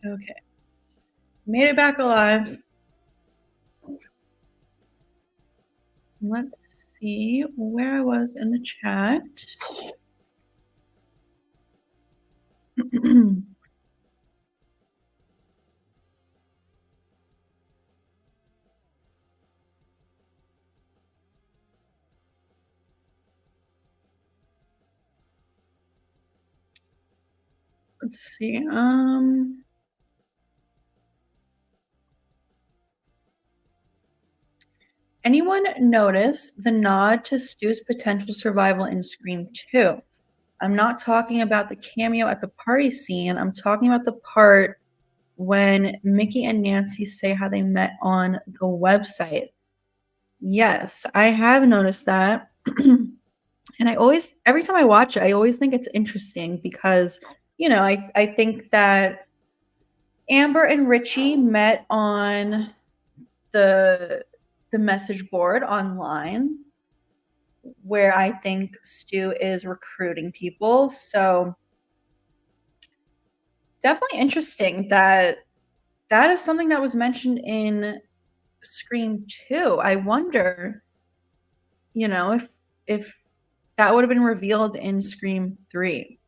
Okay. Made it back alive. Let's see where I was in the chat. Let's see. Anyone notice the nod to Stu's potential survival in Scream 2? I'm not talking about the cameo at the party scene. I'm talking about the part when Mickey and Nancy say how they met on the website. Yes, I have noticed that. And every time I watch it, I always think it's interesting because, I think that Amber and Richie met on the message board online where I think Stu is recruiting people. So definitely interesting that that is something that was mentioned in Scream 2. I wonder, if that would have been revealed in Scream 3.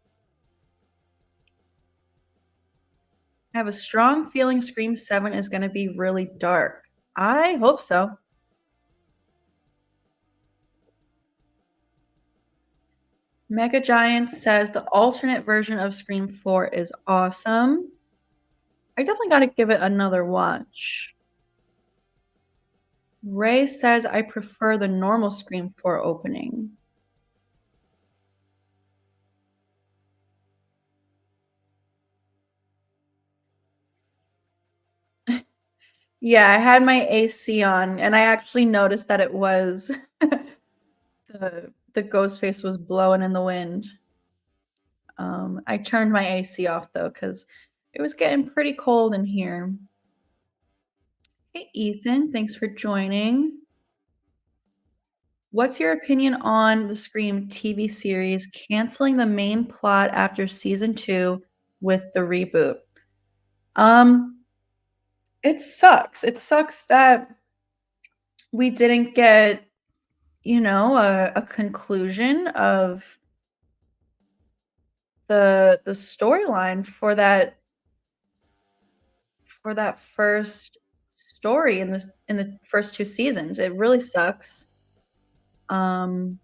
I have a strong feeling Scream 7 is going to be really dark. I hope so. Mega Giant says the alternate version of Scream 4 is awesome. I definitely got to give it another watch. Ray says I prefer the normal Scream 4 opening. Yeah, I had my AC on, and I actually noticed that it was the Ghostface was blowing in the wind. I turned my AC off though because it was getting pretty cold in here. Hey, Ethan, thanks for joining. What's your opinion on the Scream TV series canceling the main plot after season 2 with the reboot? It sucks. It sucks that we didn't get, a conclusion of the storyline for that first story in the first 2 seasons. It really sucks. Um,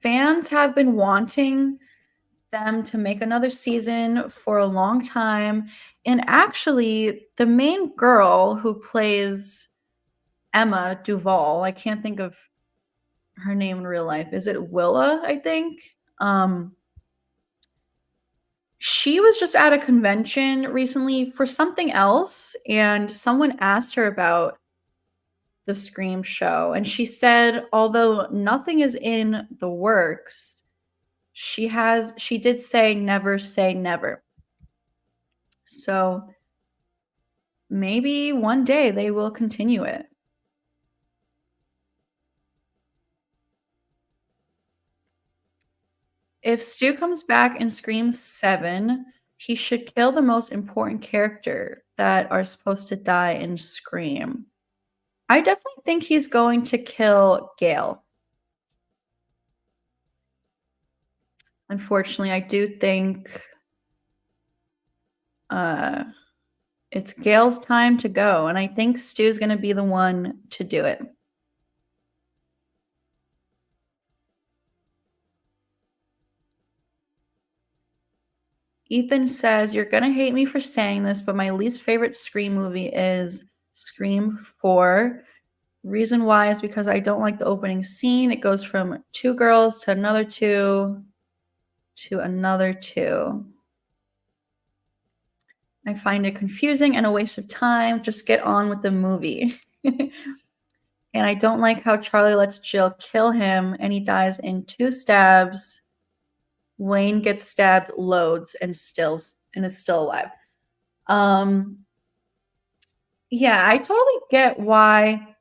fans have been wanting them to make another season for a long time. And actually, the main girl who plays Emma Duval, I can't think of her name in real life. Is it Willa, I think? She was just at a convention recently for something else, and someone asked her about the Scream show. And she said, although nothing is in the works, she did say never say never. So maybe one day they will continue it. If Stu comes back in Scream 7, he should kill the most important character that are supposed to die in Scream. I definitely think he's going to kill Gale. Unfortunately, I do think it's Gale's time to go, and I think Stu's going to be the one to do it. Ethan says, you're going to hate me for saying this, but my least favorite Scream movie is Scream 4. Reason why is because I don't like the opening scene. It goes from 2 girls to another 2 to another 2. I find it confusing and a waste of time. Just get on with the movie. And I don't like how Charlie lets Jill kill him and he dies in 2 stabs. Wayne gets stabbed loads and is still alive. Yeah, I totally get why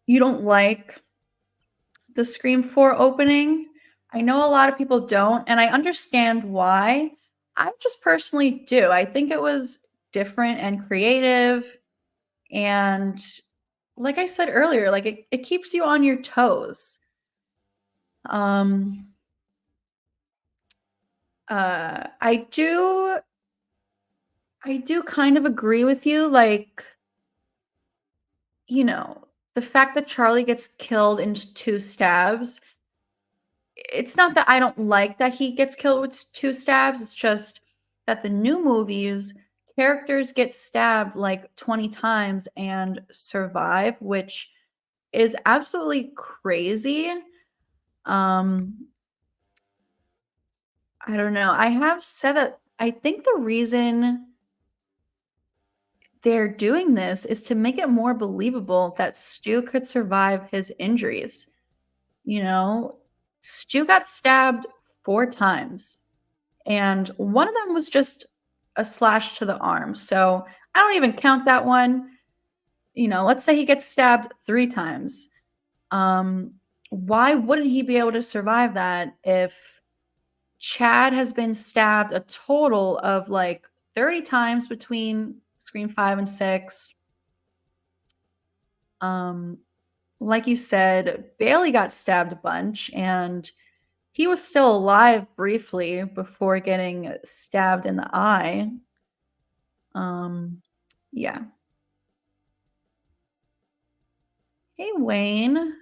you don't like the Scream 4 opening. I know a lot of people don't, and I understand why. I just personally do. I think it was different and creative. And like I said earlier, like it keeps you on your toes. Um, I do kind of agree with you. Like, you know, the fact that Charlie gets killed in two stabs, it's not that I don't like that he gets killed with two stabs. It's just that the new movies, characters get stabbed like 20 times and survive, which is absolutely crazy. Um, I don't know. I have said that I think the reason they're doing this is to make it more believable that Stu could survive his injuries. You know, Stu got stabbed 4 times, and one of them was just a slash to the arm. So I don't even count that one. You know, let's say he gets stabbed 3 times. Um, why wouldn't he be able to survive that if Chad has been stabbed a total of like 30 times between Scream 5 and 6? Um, like you said, Bailey got stabbed a bunch and he was still alive briefly before getting stabbed in the eye. Yeah. Hey, Wayne.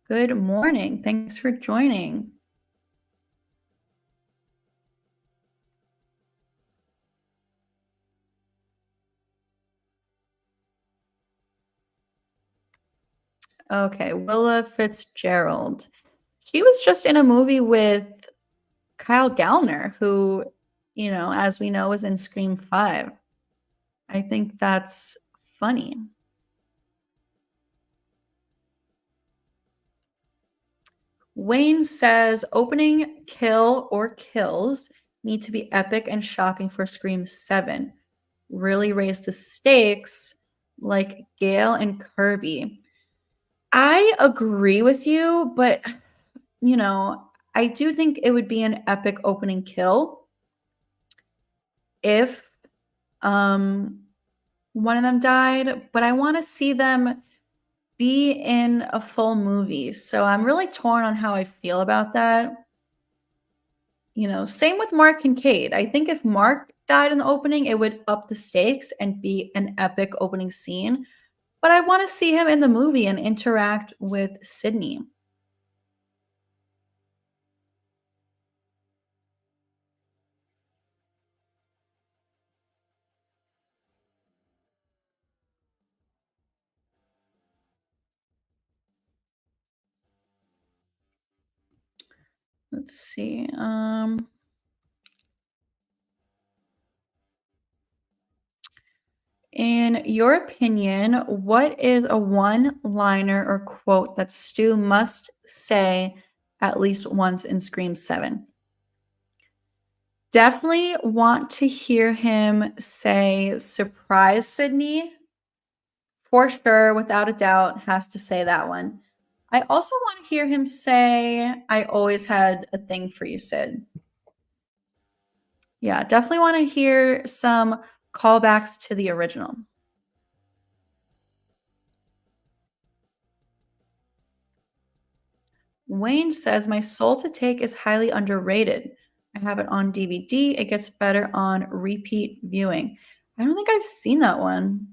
Good morning. Thanks for joining. Okay, Willa Fitzgerald. She was just in a movie with Kyle Gallner, who, you know, as we know, is in Scream 5. I think that's funny. Wayne says opening kill or kills need to be epic and shocking for Scream 7. Really raise the stakes like Gail and Kirby. I agree with you, but you know, I do think it would be an epic opening kill if one of them died, but I want to see them be in a full movie. So I'm really torn on how I feel about that. You know, same with Mark and Kate. I think if Mark died in the opening, it would up the stakes and be an epic opening scene. But I want to see him in the movie and interact with Sydney. Let's see. In your opinion, what is a one-liner or quote that Stu must say at least once in Scream 7? Definitely want to hear him say surprise Sydney. For sure, without a doubt, has to say that one. I also want to hear him say, I always had a thing for you, Sid. Yeah, definitely want to hear some callbacks to the original. Wayne says, my Soul to Take is highly underrated. I have it on DVD. It gets better on repeat viewing. I don't think I've seen that one.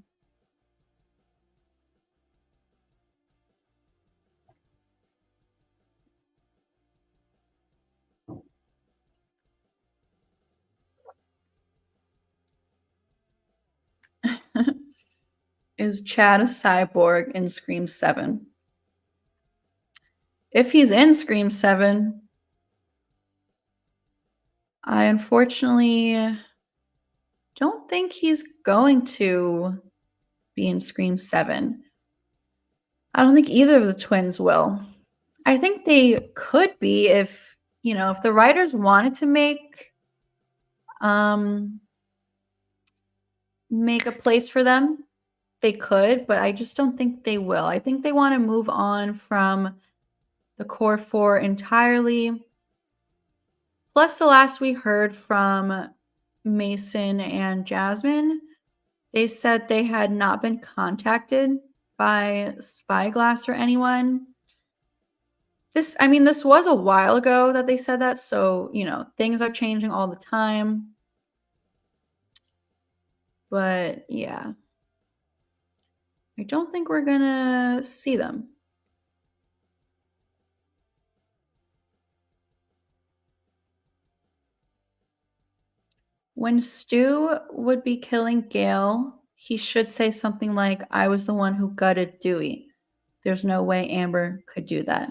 Is Chad a cyborg in Scream 7? If he's in Scream 7, I unfortunately don't think he's going to be in Scream 7. I don't think either of the twins will. I think they could be if, you know, if the writers wanted to um make a place for them, they could, but I just don't think they will. I think they want to move on from the core four entirely. Plus, the last we heard from Mason and Jasmine, they said they had not been contacted by Spyglass or anyone. This was a while ago that they said that, so, things are changing all the time. But yeah. I don't think we're gonna see them. When Stu would be killing Gail, he should say something like, I was the one who gutted Dewey. There's no way Amber could do that.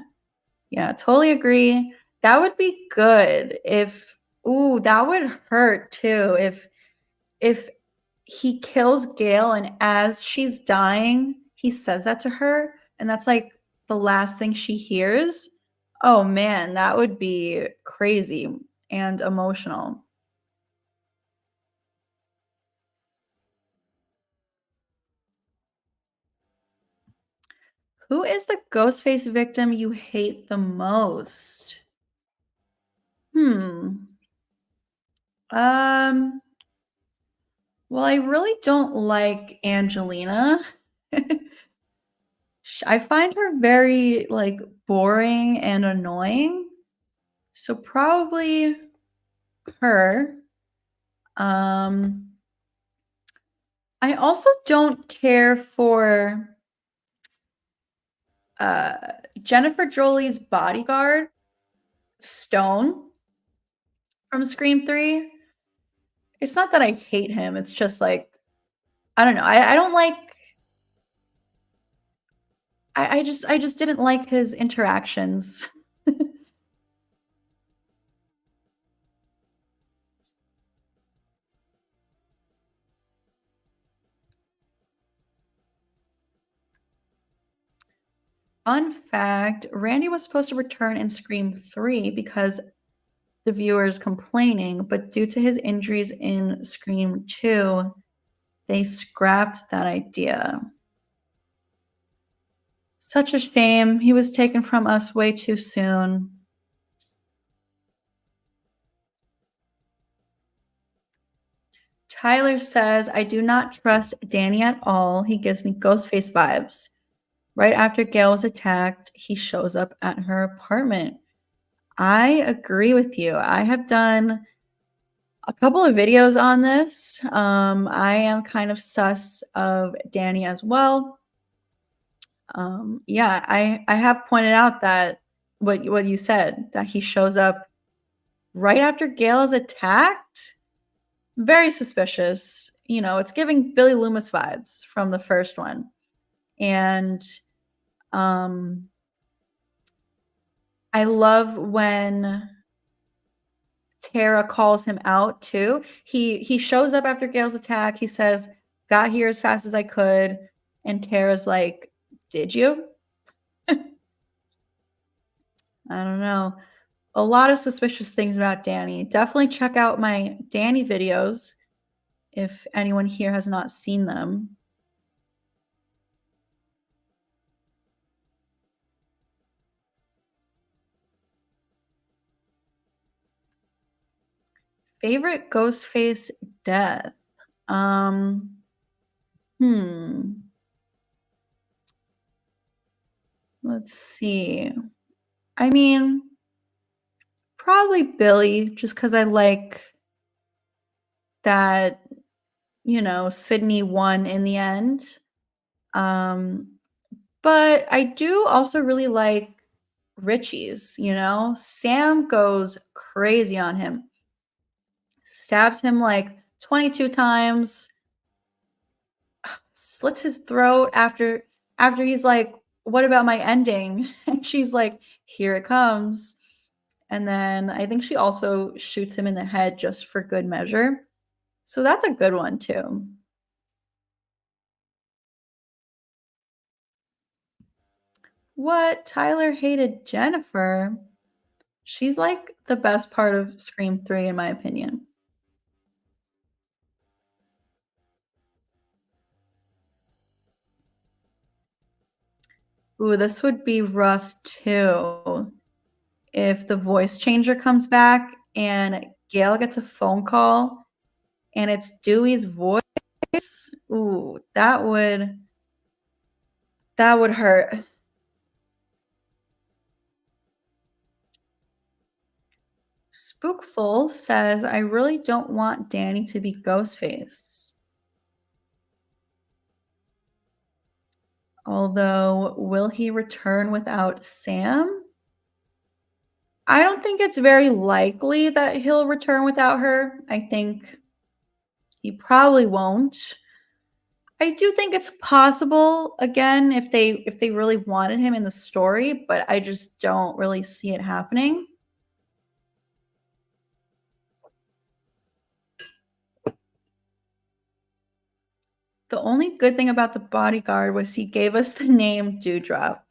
Yeah, totally agree. That would be good if that would hurt too if he kills Gail and as she's dying, he says that to her and that's like the last thing she hears. Oh man, that would be crazy and emotional. Who is the Ghostface victim you hate the most? Um, well, I really don't like Angelina. I find her very like boring and annoying. So probably her. I also don't care for Jennifer Jolie's bodyguard, Stone from Scream 3. It's not that I hate him, it's just like I don't know. I don't like I just didn't like his interactions. Fun fact, Randy was supposed to return in Scream 3 because the viewers complaining, but due to his injuries in Scream 2, they scrapped that idea. Such a shame. He was taken from us way too soon. Tyler says, I do not trust Danny at all. He gives me Ghostface vibes. Right after Gail was attacked, he shows up at her apartment. I agree with you. I have done a couple of videos on this. I am kind of sus of Danny as well. Yeah, I have pointed out that what you said, that he shows up right after Gail is attacked. Very suspicious. It's giving Billy Loomis vibes from the first one. And I love when Tara calls him out too. He shows up after Gail's attack. He says, "Got here as fast as I could," and Tara's like, "Did you?" I don't know. A lot of suspicious things about Danny. Definitely check out my Danny videos if anyone here has not seen them. Favorite Ghostface death? Hmm. Let's see. I mean, probably Billy, just because I like that, Sydney won in the end. But I do also really like Richie's, Sam goes crazy on him. Stabs him like 22 times, slits his throat after he's like, "What about my ending?" And she's like, "Here it comes." And then I think she also shoots him in the head just for good measure. So that's a good one too. What? Tyler hated Jennifer? She's like the best part of Scream 3 in my opinion. Ooh, this would be rough too. If the voice changer comes back and Gail gets a phone call and it's Dewey's voice. Ooh, that would hurt. Spookful says, I really don't want Danny to be Ghostface. Although, will he return without Sam? I don't think it's very likely that he'll return without her. I think he probably won't. I do think it's possible again if they really wanted him in the story, but I just don't really see it happening. The only good thing about The Bodyguard was he gave us the name Dewdrop.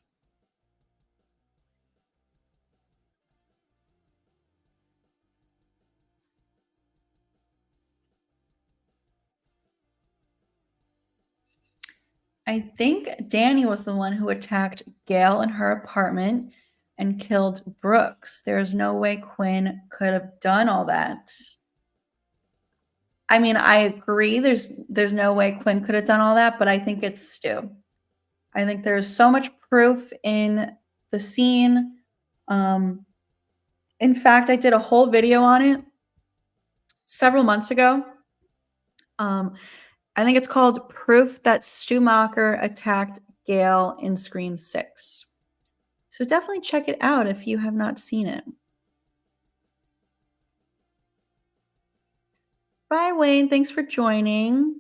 I think Danny was the one who attacked Gail in her apartment and killed Brooks. There's no way Quinn could have done all that. I mean, I agree. There's no way Quinn could have done all that, but I think it's Stu. I think there's so much proof in the scene. In fact, I did a whole video on it several months ago. I think it's called Proof That Stu Macher Attacked Gail in Scream 6. So definitely check it out if you have not seen it. Bye, Wayne. Thanks for joining.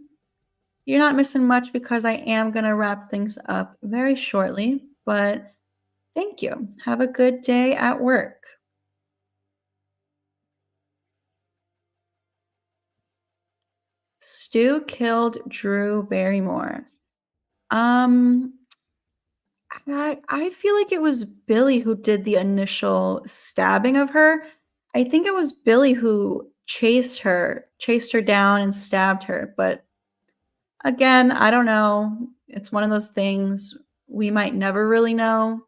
You're not missing much because I am going to wrap things up very shortly, but thank you. Have a good day at work. Stu killed Drew Barrymore. I feel like it was Billy who did the initial stabbing of her. I think it was Billy who chased her down and stabbed her. But again, I don't know. It's one of those things we might never really know.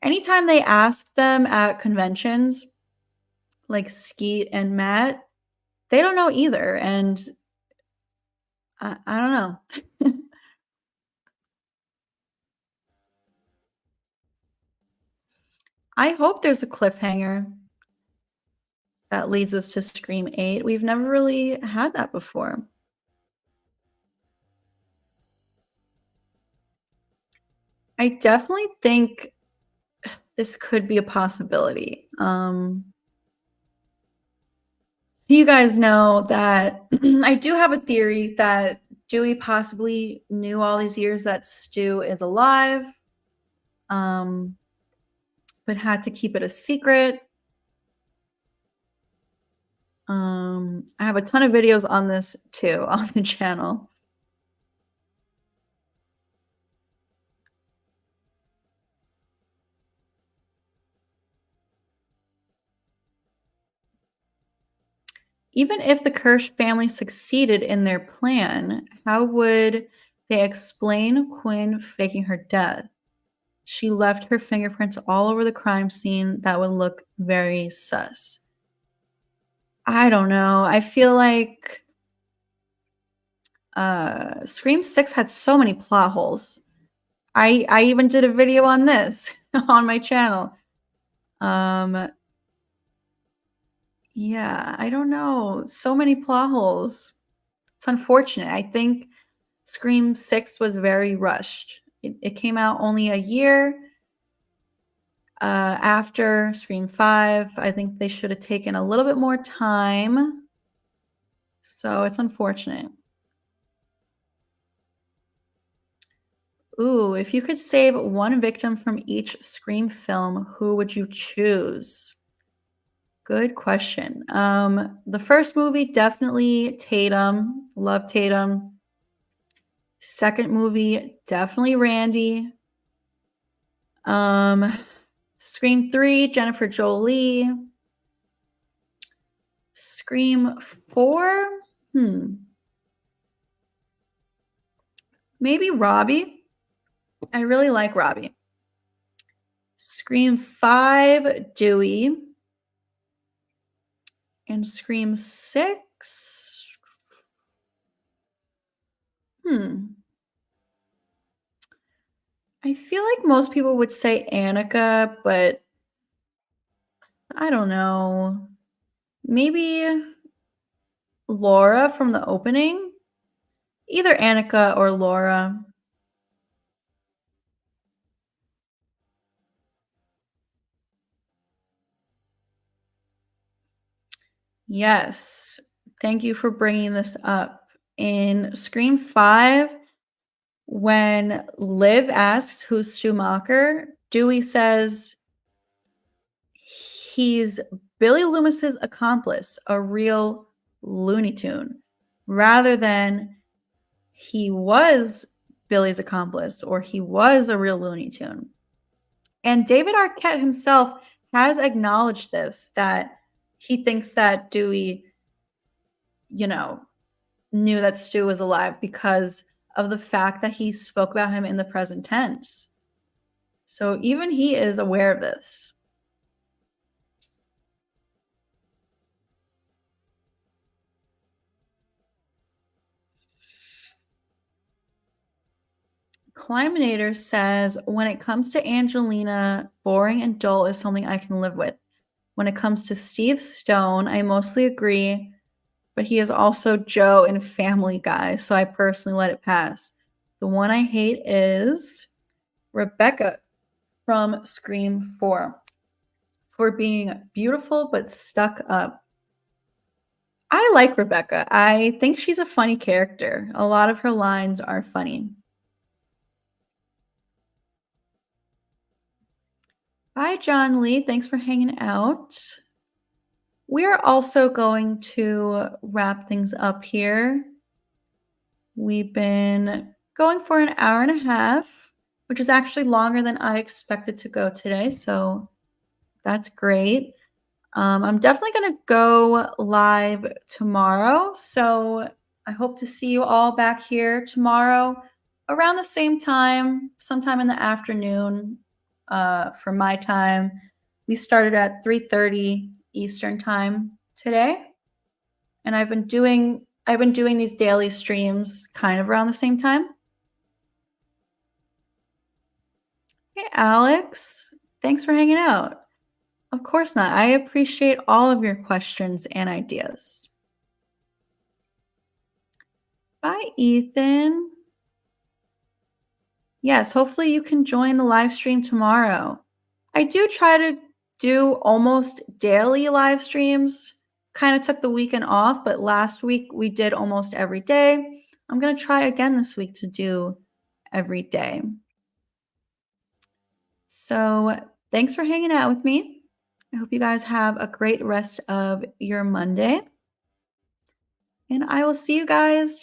Anytime they ask them at conventions, like Skeet and Matt, they don't know either. And I don't know. I hope there's a cliffhanger that leads us to Scream 8. We've never really had that before. I definitely think this could be a possibility. You guys know that I do have a theory that Dewey possibly knew all these years that Stu is alive, but had to keep it a secret. I have a ton of videos on this too on the channel. Even if the Kirsch family succeeded in their plan, how would they explain Quinn faking her death? She left her fingerprints all over the crime scene. That would look very sus. I don't know. I feel like Scream 6 had so many plot holes. I even did a video on this on my channel. Yeah, I don't know. So many plot holes. It's unfortunate. I think Scream 6 was very rushed. It came out only a year after Scream 5. I think they should have taken a little bit more time. So it's unfortunate. Ooh, if you could save one victim from each Scream film, who would you choose? Good question. The first movie, definitely Tatum. Love Tatum. Second movie, definitely Randy. Scream 3, Jennifer Jolie. Scream 4, maybe Robbie. I really like Robbie. Scream 5, Dewey. And Scream 6. I feel like most people would say Annika, but I don't know. Maybe Laura from the opening? Either Annika or Laura. Yes. Thank you for bringing this up. In Scream 5, when Liv asks who's Schumacher, Dewey says he's Billy Loomis's accomplice, a real Looney Tune, rather than he was Billy's accomplice or he was a real Looney Tune. And David Arquette himself has acknowledged this, that he thinks that Dewey, knew that Stu was alive because of the fact that he spoke about him in the present tense. So even he is aware of this. Climinator says, when it comes to Angelina, boring and dull is something I can live with. When it comes to Steve Stone, I mostly agree, but he is also Joe in Family Guy, so I personally let it pass. The one I hate is Rebecca from Scream 4 for being beautiful but stuck up. I like Rebecca. I think she's a funny character. A lot of her lines are funny. Bye, John Lee. Thanks for hanging out. We're also going to wrap things up here. We've been going for an hour and a half, which is actually longer than I expected to go today. So that's great. I'm definitely going to go live tomorrow. So I hope to see you all back here tomorrow around the same time, sometime in the afternoon for my time. We started at 3:30 Eastern time today. And I've been doing these daily streams kind of around the same time. Hey, Alex. Thanks for hanging out. Of course not. I appreciate all of your questions and ideas. Bye, Ethan. Yes, hopefully you can join the live stream tomorrow. I do try to do almost daily live streams. Kind of took the weekend off, but last week we did almost every day. I'm going to try again this week to do every day. So thanks for hanging out with me. I hope you guys have a great rest of your Monday. And I will see you guys